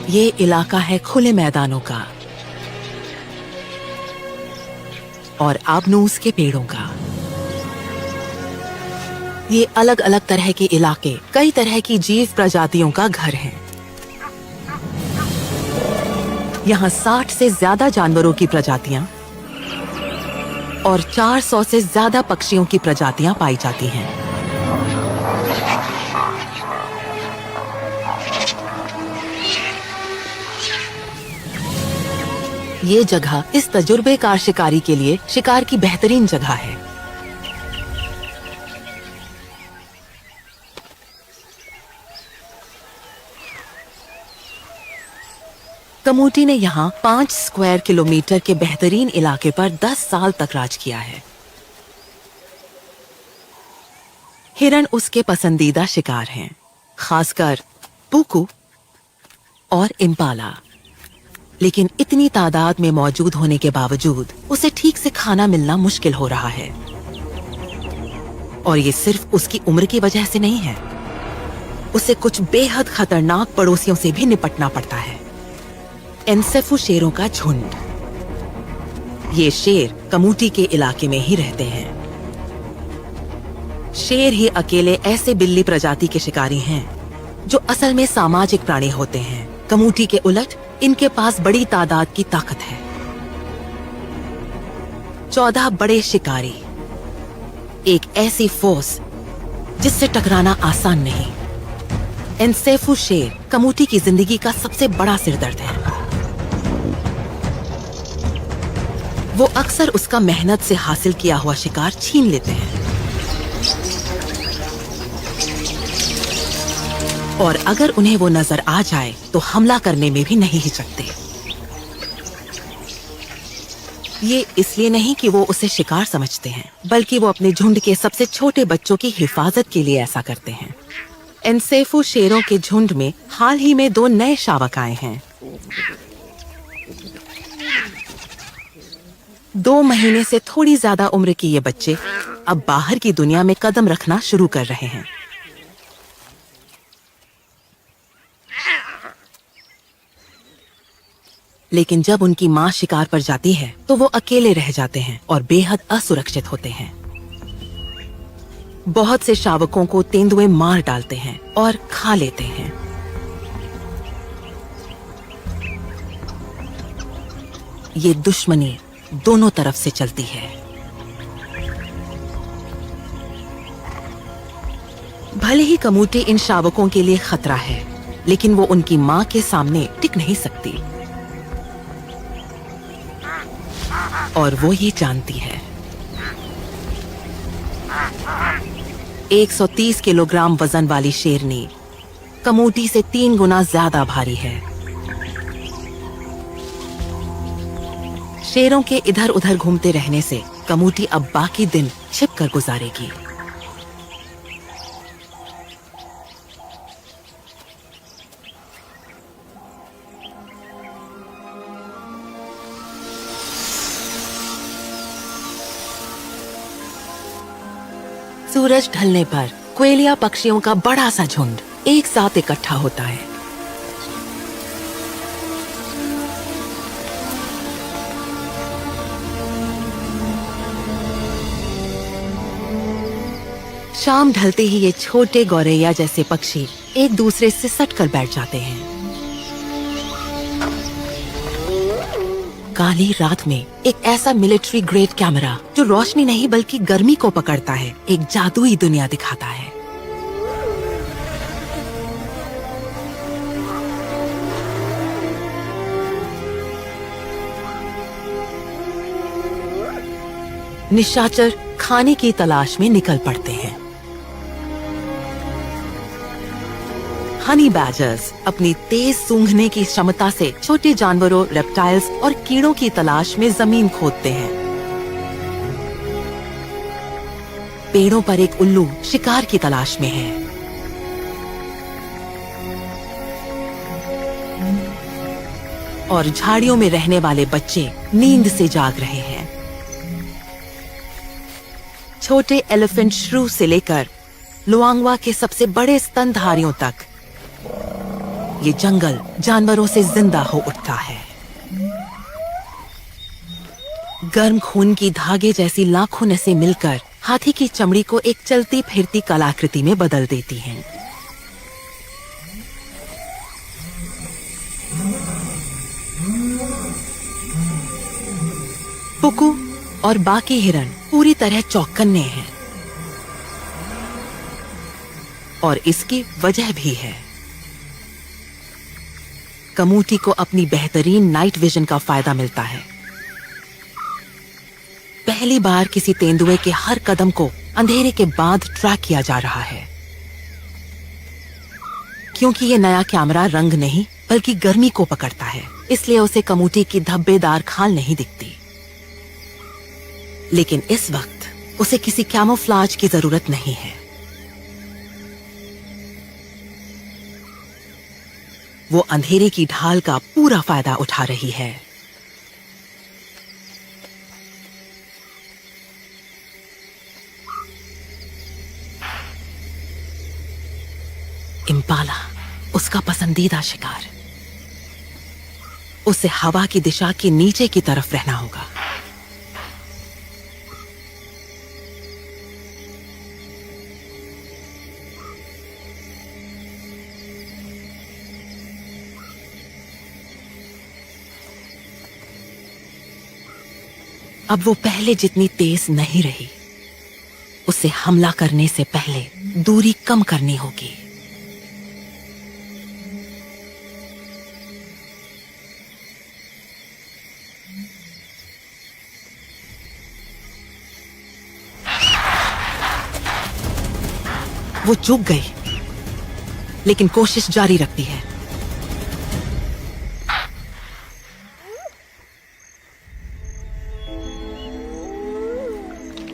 ये इलाका है खुले मैदानों का और आबनूस के पेड़ों का। ये अलग अलग तरह के इलाके कई तरह की जीव प्रजातियों का घर है। यहाँ 60 से ज्यादा जानवरों की प्रजातियां और 400 से ज्यादा पक्षियों की प्रजातियां पाई जाती हैं। ये जगह इस तजुर्बेकार शिकारी के लिए शिकार की बेहतरीन जगह है। कमूटी ने यहाँ 5 स्क्वायर किलोमीटर के बेहतरीन इलाके पर 10 साल तक राज किया है। हिरण उसके पसंदीदा शिकार हैं, खासकर पुकू और इम्पाला। लेकिन इतनी तादाद में मौजूद होने के बावजूद उसे ठीक से खाना मिलना मुश्किल हो रहा है। और ये सिर्फ उसकी उम्र की वजह से नहीं है, उसे कुछ बेहद खतरनाक पड़ोसियों से भी निपटना पड़ता है। एनसेफू शेरों का झुंड। ये शेर कमूटी के इलाके में ही रहते हैं। शेर ही अकेले ऐसे बिल्ली प्रजाति के शिकारी हैं जो असल में सामाजिक प्राणी होते हैं। कमूटी के उलट इनके पास बड़ी तादाद की ताकत है। 14 बड़े शिकारी, एक ऐसी फोर्स जिससे टकराना आसान नहीं। एनसेफू शेर कमूटी की जिंदगी का सबसे बड़ा सिरदर्द है। वो अक्सर उसका मेहनत से हासिल किया हुआ शिकार छीन लेते हैं और अगर उन्हें वो नजर आ जाए तो हमला करने में भी नहीं हिचकते। ये इसलिए नहीं कि वो उसे शिकार समझते हैं, बल्कि वो अपने झुंड के सबसे छोटे बच्चों की हिफाजत के लिए ऐसा करते हैं। एनसेफू शेरों के झुंड में हाल ही में 2 नए शावक आए हैं। 2 महीने से थोड़ी ज्यादा उम्र के ये बच्चे अब बाहर की दुनिया में कदम रखना शुरू कर रहे हैं। लेकिन जब उनकी माँ शिकार पर जाती है तो वो अकेले रह जाते हैं और बेहद असुरक्षित होते हैं। बहुत से शावकों को तेंदुए मार डालते हैं और खा लेते हैं। ये दुश्मनी दोनों तरफ से चलती है। भले ही कमूटी इन शावकों के लिए खतरा है, लेकिन वो उनकी माँ के सामने टिक नहीं सकती और वो ये जानती है। 130 किलोग्राम वजन वाली शेरनी कमूटी से 3 गुना ज्यादा भारी है। शेरों के इधर उधर घूमते रहने से कमूटी अब बाकी दिन छिपकर गुजारेगी। सूरज ढलने पर क्वेलिया पक्षियों का बड़ा सा झुंड एक साथ इकट्ठा होता है। शाम ढलते ही ये छोटे गौरैया जैसे पक्षी एक दूसरे से सटकर बैठ जाते हैं। काली रात में एक ऐसा मिलिट्री ग्रेड कैमरा जो रोशनी नहीं बल्कि गर्मी को पकड़ता है, एक जादुई दुनिया दिखाता है। निशाचर खाने की तलाश में निकल पड़ते हैं। हनी बैजर्स अपनी तेज सूंघने की क्षमता से छोटे जानवरों, रेप्टाइल्स और कीड़ों की तलाश में जमीन खोदते हैं। पेड़ों पर एक उल्लू शिकार की तलाश में है। और झाड़ियों में रहने वाले बच्चे नींद से जाग रहे हैं। छोटे एलिफेंट श्रू से लेकर लुआंगवा के सबसे बड़े स्तनधारियों तक ये जंगल जानवरों से जिंदा हो उठता है। गर्म खून की धागे जैसी लाखों नसें मिलकर हाथी की चमड़ी को एक चलती फिरती कलाकृति में बदल देती हैं। कुकू और बाकी हिरन पूरी तरह चौकन्ने हैं और इसकी वजह भी है। कमूटी को अपनी बेहतरीन नाइट विजन का फायदा मिलता है। पहली बार किसी तेंदुए के हर कदम को अंधेरे के बाद ट्रैक किया जा रहा है, क्योंकि ये नया कैमरा रंग नहीं बल्कि गर्मी को पकड़ता है, इसलिए उसे कमूटी की धब्बेदार खाल नहीं दिखती। लेकिन इस वक्त उसे किसी कैमोफ्लाज की जरूरत नहीं है। वो अंधेरे की ढाल का पूरा फायदा उठा रही है। इम्पाला उसका पसंदीदा शिकार। उसे हवा की दिशा के नीचे की तरफ रहना होगा। अब वो पहले जितनी तेज नहीं रही। उसे हमला करने से पहले दूरी कम करनी होगी। वो चूक गई, लेकिन कोशिश जारी रखती है।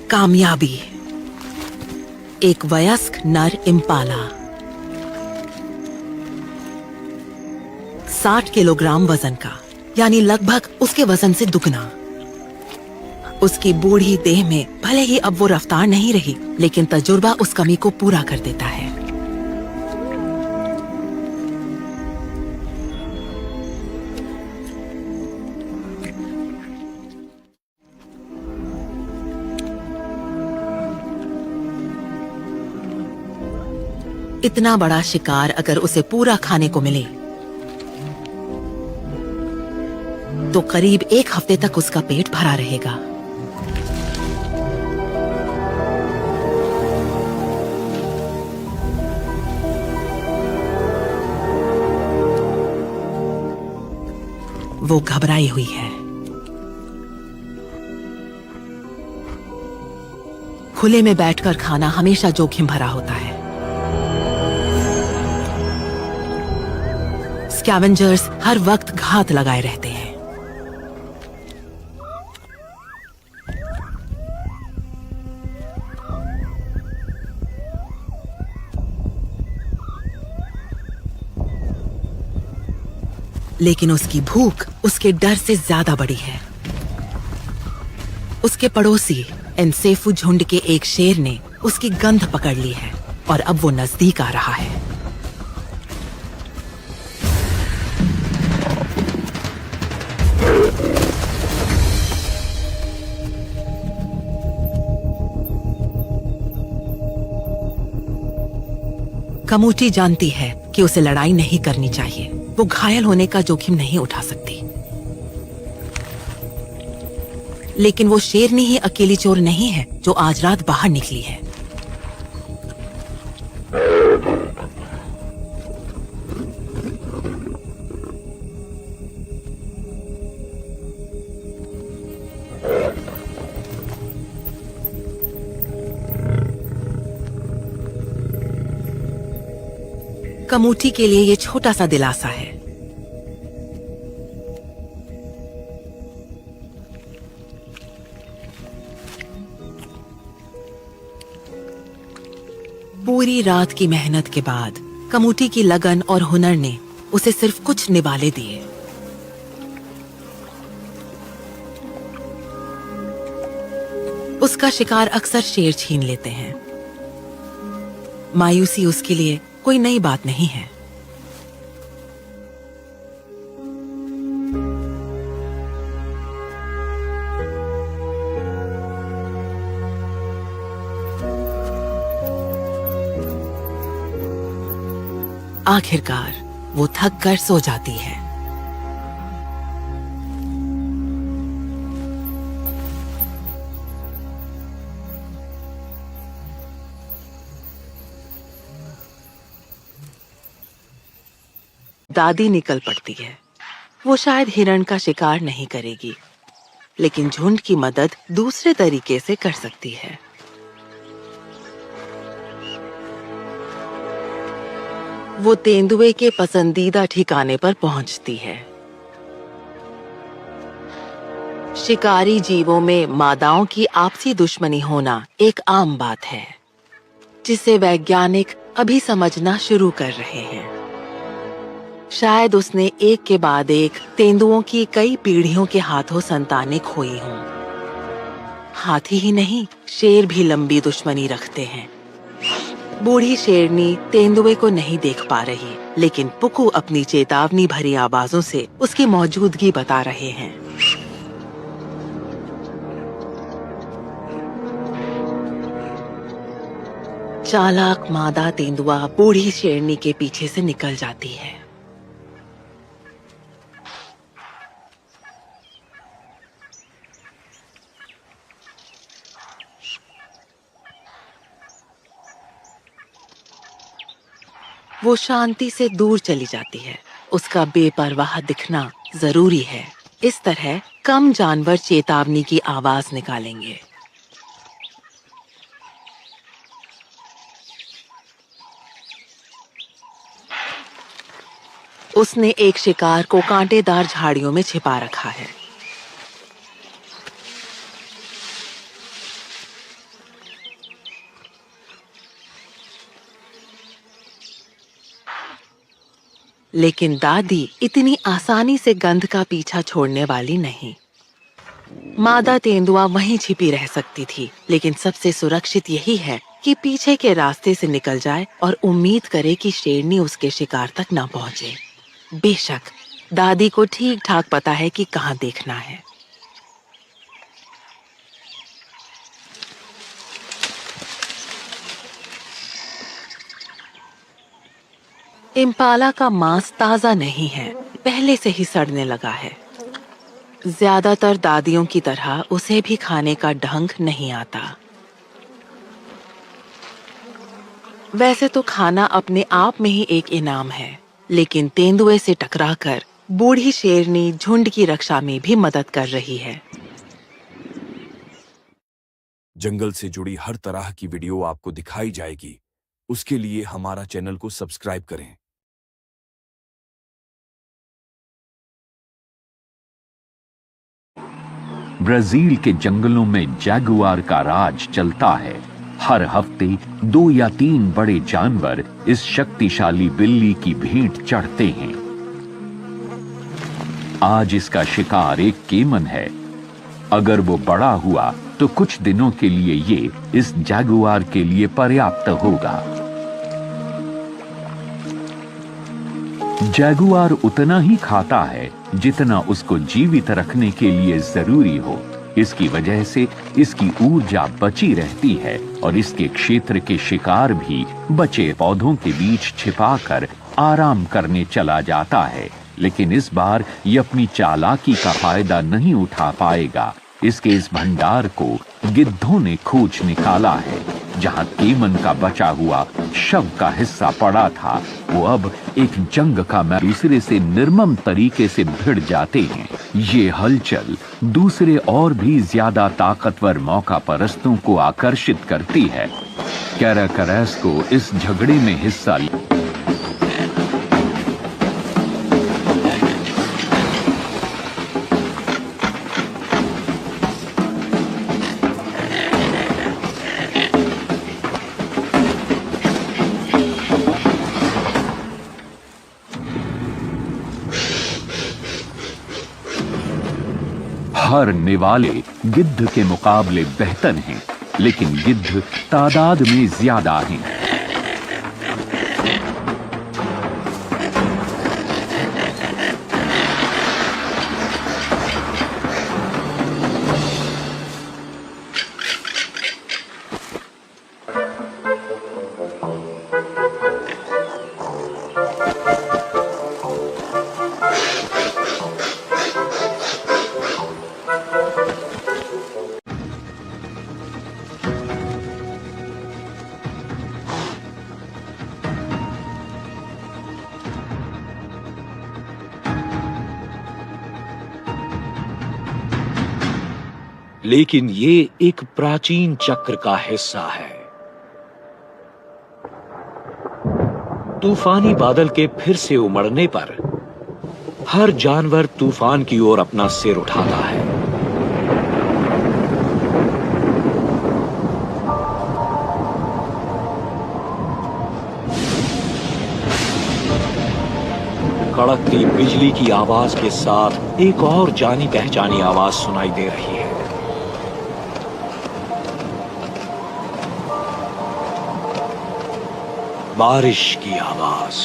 कामयाबी। एक वयस्क नर इम्पाला 60 किलोग्राम वजन का, यानी लगभग उसके वजन से दुगना। उसकी बूढ़ी देह में भले ही अब वो रफ्तार नहीं रही, लेकिन तजुर्बा उस कमी को पूरा कर देता है। इतना बड़ा शिकार अगर उसे पूरा खाने को मिले तो करीब 1 हफ्ते तक उसका पेट भरा रहेगा। वो घबराई हुई है। खुले में बैठकर खाना हमेशा जोखिम भरा होता है। स्कैवेंजर्स हर वक्त घात लगाए रहते हैं। लेकिन उसकी भूख उसके डर से ज्यादा बड़ी है। उसके पड़ोसी एनसेफू झुंड के एक शेर ने उसकी गंध पकड़ ली है और अब वो नजदीक आ रहा है। कमूटी जानती है कि उसे लड़ाई नहीं करनी चाहिए। वो घायल होने का जोखिम नहीं उठा सकती। लेकिन वो शेरनी ही अकेली चोर नहीं है जो आज रात बाहर निकली है। कमूटी के लिए ये छोटा सा दिलासा है। पूरी रात की मेहनत के बाद कमूटी की लगन और हुनर ने उसे सिर्फ कुछ निवाले दिए। उसका शिकार अक्सर शेर छीन लेते हैं। मायूसी उसके लिए कोई नई बात नहीं है। आखिरकार वो थक कर सो जाती है। दादी निकल पड़ती है। वो शायद हिरण का शिकार नहीं करेगी, लेकिन झुंड की मदद दूसरे तरीके से कर सकती है। वो तेंदुए के पसंदीदा ठिकाने पर पहुंचती है। शिकारी जीवों में मादाओं की आपसी दुश्मनी होना एक आम बात है, जिसे वैज्ञानिक अभी समझना शुरू कर रहे हैं। शायद उसने एक के बाद एक तेंदुओं की कई पीढ़ियों के हाथों संतानें खोई हों। हाथी ही नहीं, शेर भी लंबी दुश्मनी रखते हैं। बूढ़ी शेरनी तेंदुए को नहीं देख पा रही, लेकिन पुकू अपनी चेतावनी भरी आवाजों से उसकी मौजूदगी बता रहे हैं। चालाक मादा तेंदुआ बूढ़ी शेरनी के पीछे से निकल जाती है। वो शांति से दूर चली जाती है। उसका बेपरवाह दिखना जरूरी है। इस तरह कम जानवर चेतावनी की आवाज निकालेंगे। उसने एक शिकार को कांटेदार झाड़ियों में छिपा रखा है। लेकिन दादी इतनी आसानी से गंध का पीछा छोड़ने वाली नहीं। मादा तेंदुआ वहीं छिपी रह सकती थी, लेकिन सबसे सुरक्षित यही है कि पीछे के रास्ते से निकल जाए और उम्मीद करे कि शेरनी उसके शिकार तक न पहुंचे। बेशक दादी को ठीक ठाक पता है कि कहाँ देखना है। इम्पाला का मांस ताजा नहीं है, पहले से ही सड़ने लगा है। ज्यादातर दादियों की तरह उसे भी खाने का ढंग नहीं आता। वैसे तो खाना अपने आप में ही एक इनाम है, लेकिन तेंदुए से टकराकर बूढ़ी शेरनी झुंड की रक्षा में भी मदद कर रही है। जंगल से जुड़ी हर तरह की वीडियो आपको दिखाई जाएगी। उसके लिए हमारा चैनल को सब्सक्राइब करें। ब्राजील के जंगलों में जैगुआर का राज चलता है। हर हफ्ते 2 या 3 बड़े जानवर इस शक्तिशाली बिल्ली की भेंट चढ़ते हैं। आज इसका शिकार एक केमन है। अगर वो बड़ा हुआ तो कुछ दिनों के लिए ये इस जैगुआर के लिए पर्याप्त होगा। जैगुआर उतना ही खाता है जितना उसको जीवित रखने के लिए जरूरी हो। इसकी वजह से इसकी ऊर्जा बची रहती है और इसके क्षेत्र के शिकार भी बचे पौधों के बीच छिपाकर आराम करने चला जाता है। लेकिन इस बार ये अपनी चालाकी का फायदा नहीं उठा पाएगा। इसके इस भंडार को गिद्धों ने खोज निकाला है। जहां केमन का बचा हुआ शव का हिस्सा पड़ा था, वो अब एक जंग का मैदान दूसरे से निर्मम तरीके से भिड़ जाते हैं। ये हलचल दूसरे और भी ज्यादा ताकतवर मौका परस्तों को आकर्षित करती है। कैराकरैस को इस झगड़े में हिस्सा हर निवाले गिद्ध के मुकाबले बेहतर हैं, लेकिन गिद्ध तादाद में ज्यादा हैं। लेकिन ये एक प्राचीन चक्र का हिस्सा है। तूफानी बादल के फिर से उमड़ने पर हर जानवर तूफान की ओर अपना सिर उठाता है। कड़कती बिजली की आवाज के साथ एक और जानी पहचानी आवाज सुनाई दे रही है। बारिश की आवाज।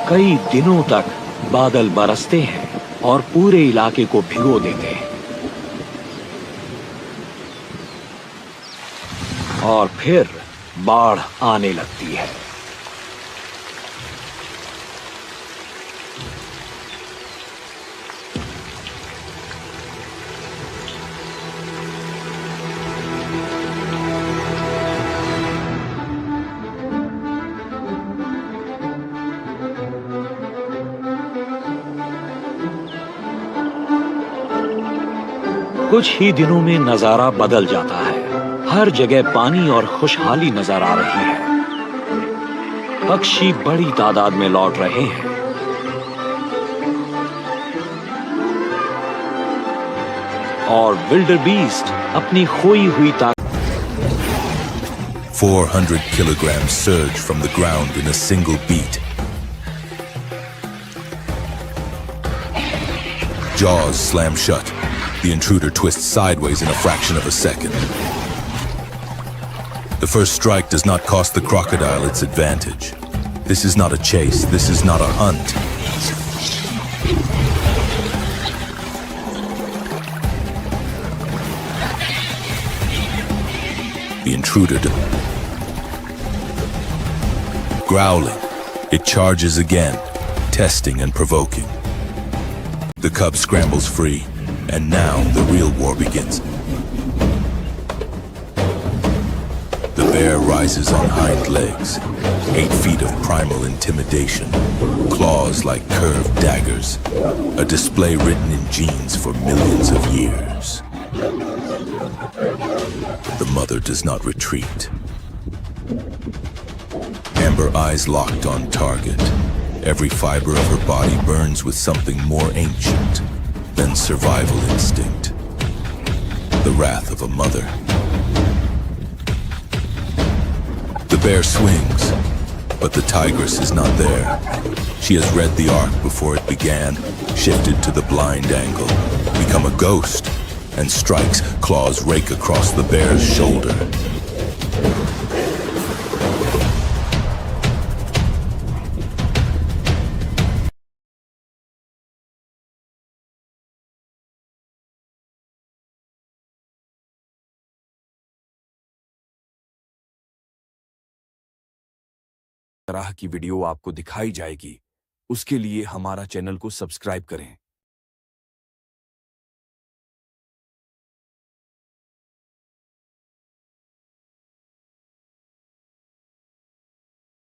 कई दिनों तक बादल बरसते हैं और पूरे इलाके को भिगो देते हैं, और फिर बाढ़ आने लगती है। कुछ ही दिनों में नजारा बदल जाता है। हर जगह पानी और खुशहाली नजर आ रही है। पक्षी बड़ी तादाद में लौट रहे हैं। और विल्डरबीस्ट अपनी खोई हुई 400 kilograms surge from the ground in a single beat. Jaws slam shut. The intruder twists sideways in a fraction of a second. The first strike does not cost the crocodile its advantage. This is not a chase. This is not a hunt. The intruder growling, it charges again, testing and provoking. The cub scrambles free. And now the real war begins. The bear rises on hind legs, 8 feet of primal intimidation, claws like curved daggers, a display written in genes for millions of years. The mother does not retreat. Amber eyes locked on target. Every fiber of her body burns with something more ancient than survival instinct. The wrath of a mother. The bear swings, but the tigress is not there. She has read the arc before it began, shifted to the blind angle, become a ghost, and strikes. Claws rake across the bear's shoulder. तरह की video आपको दिखाई जाएगी, उसके लिए हमारा channel को subscribe करें।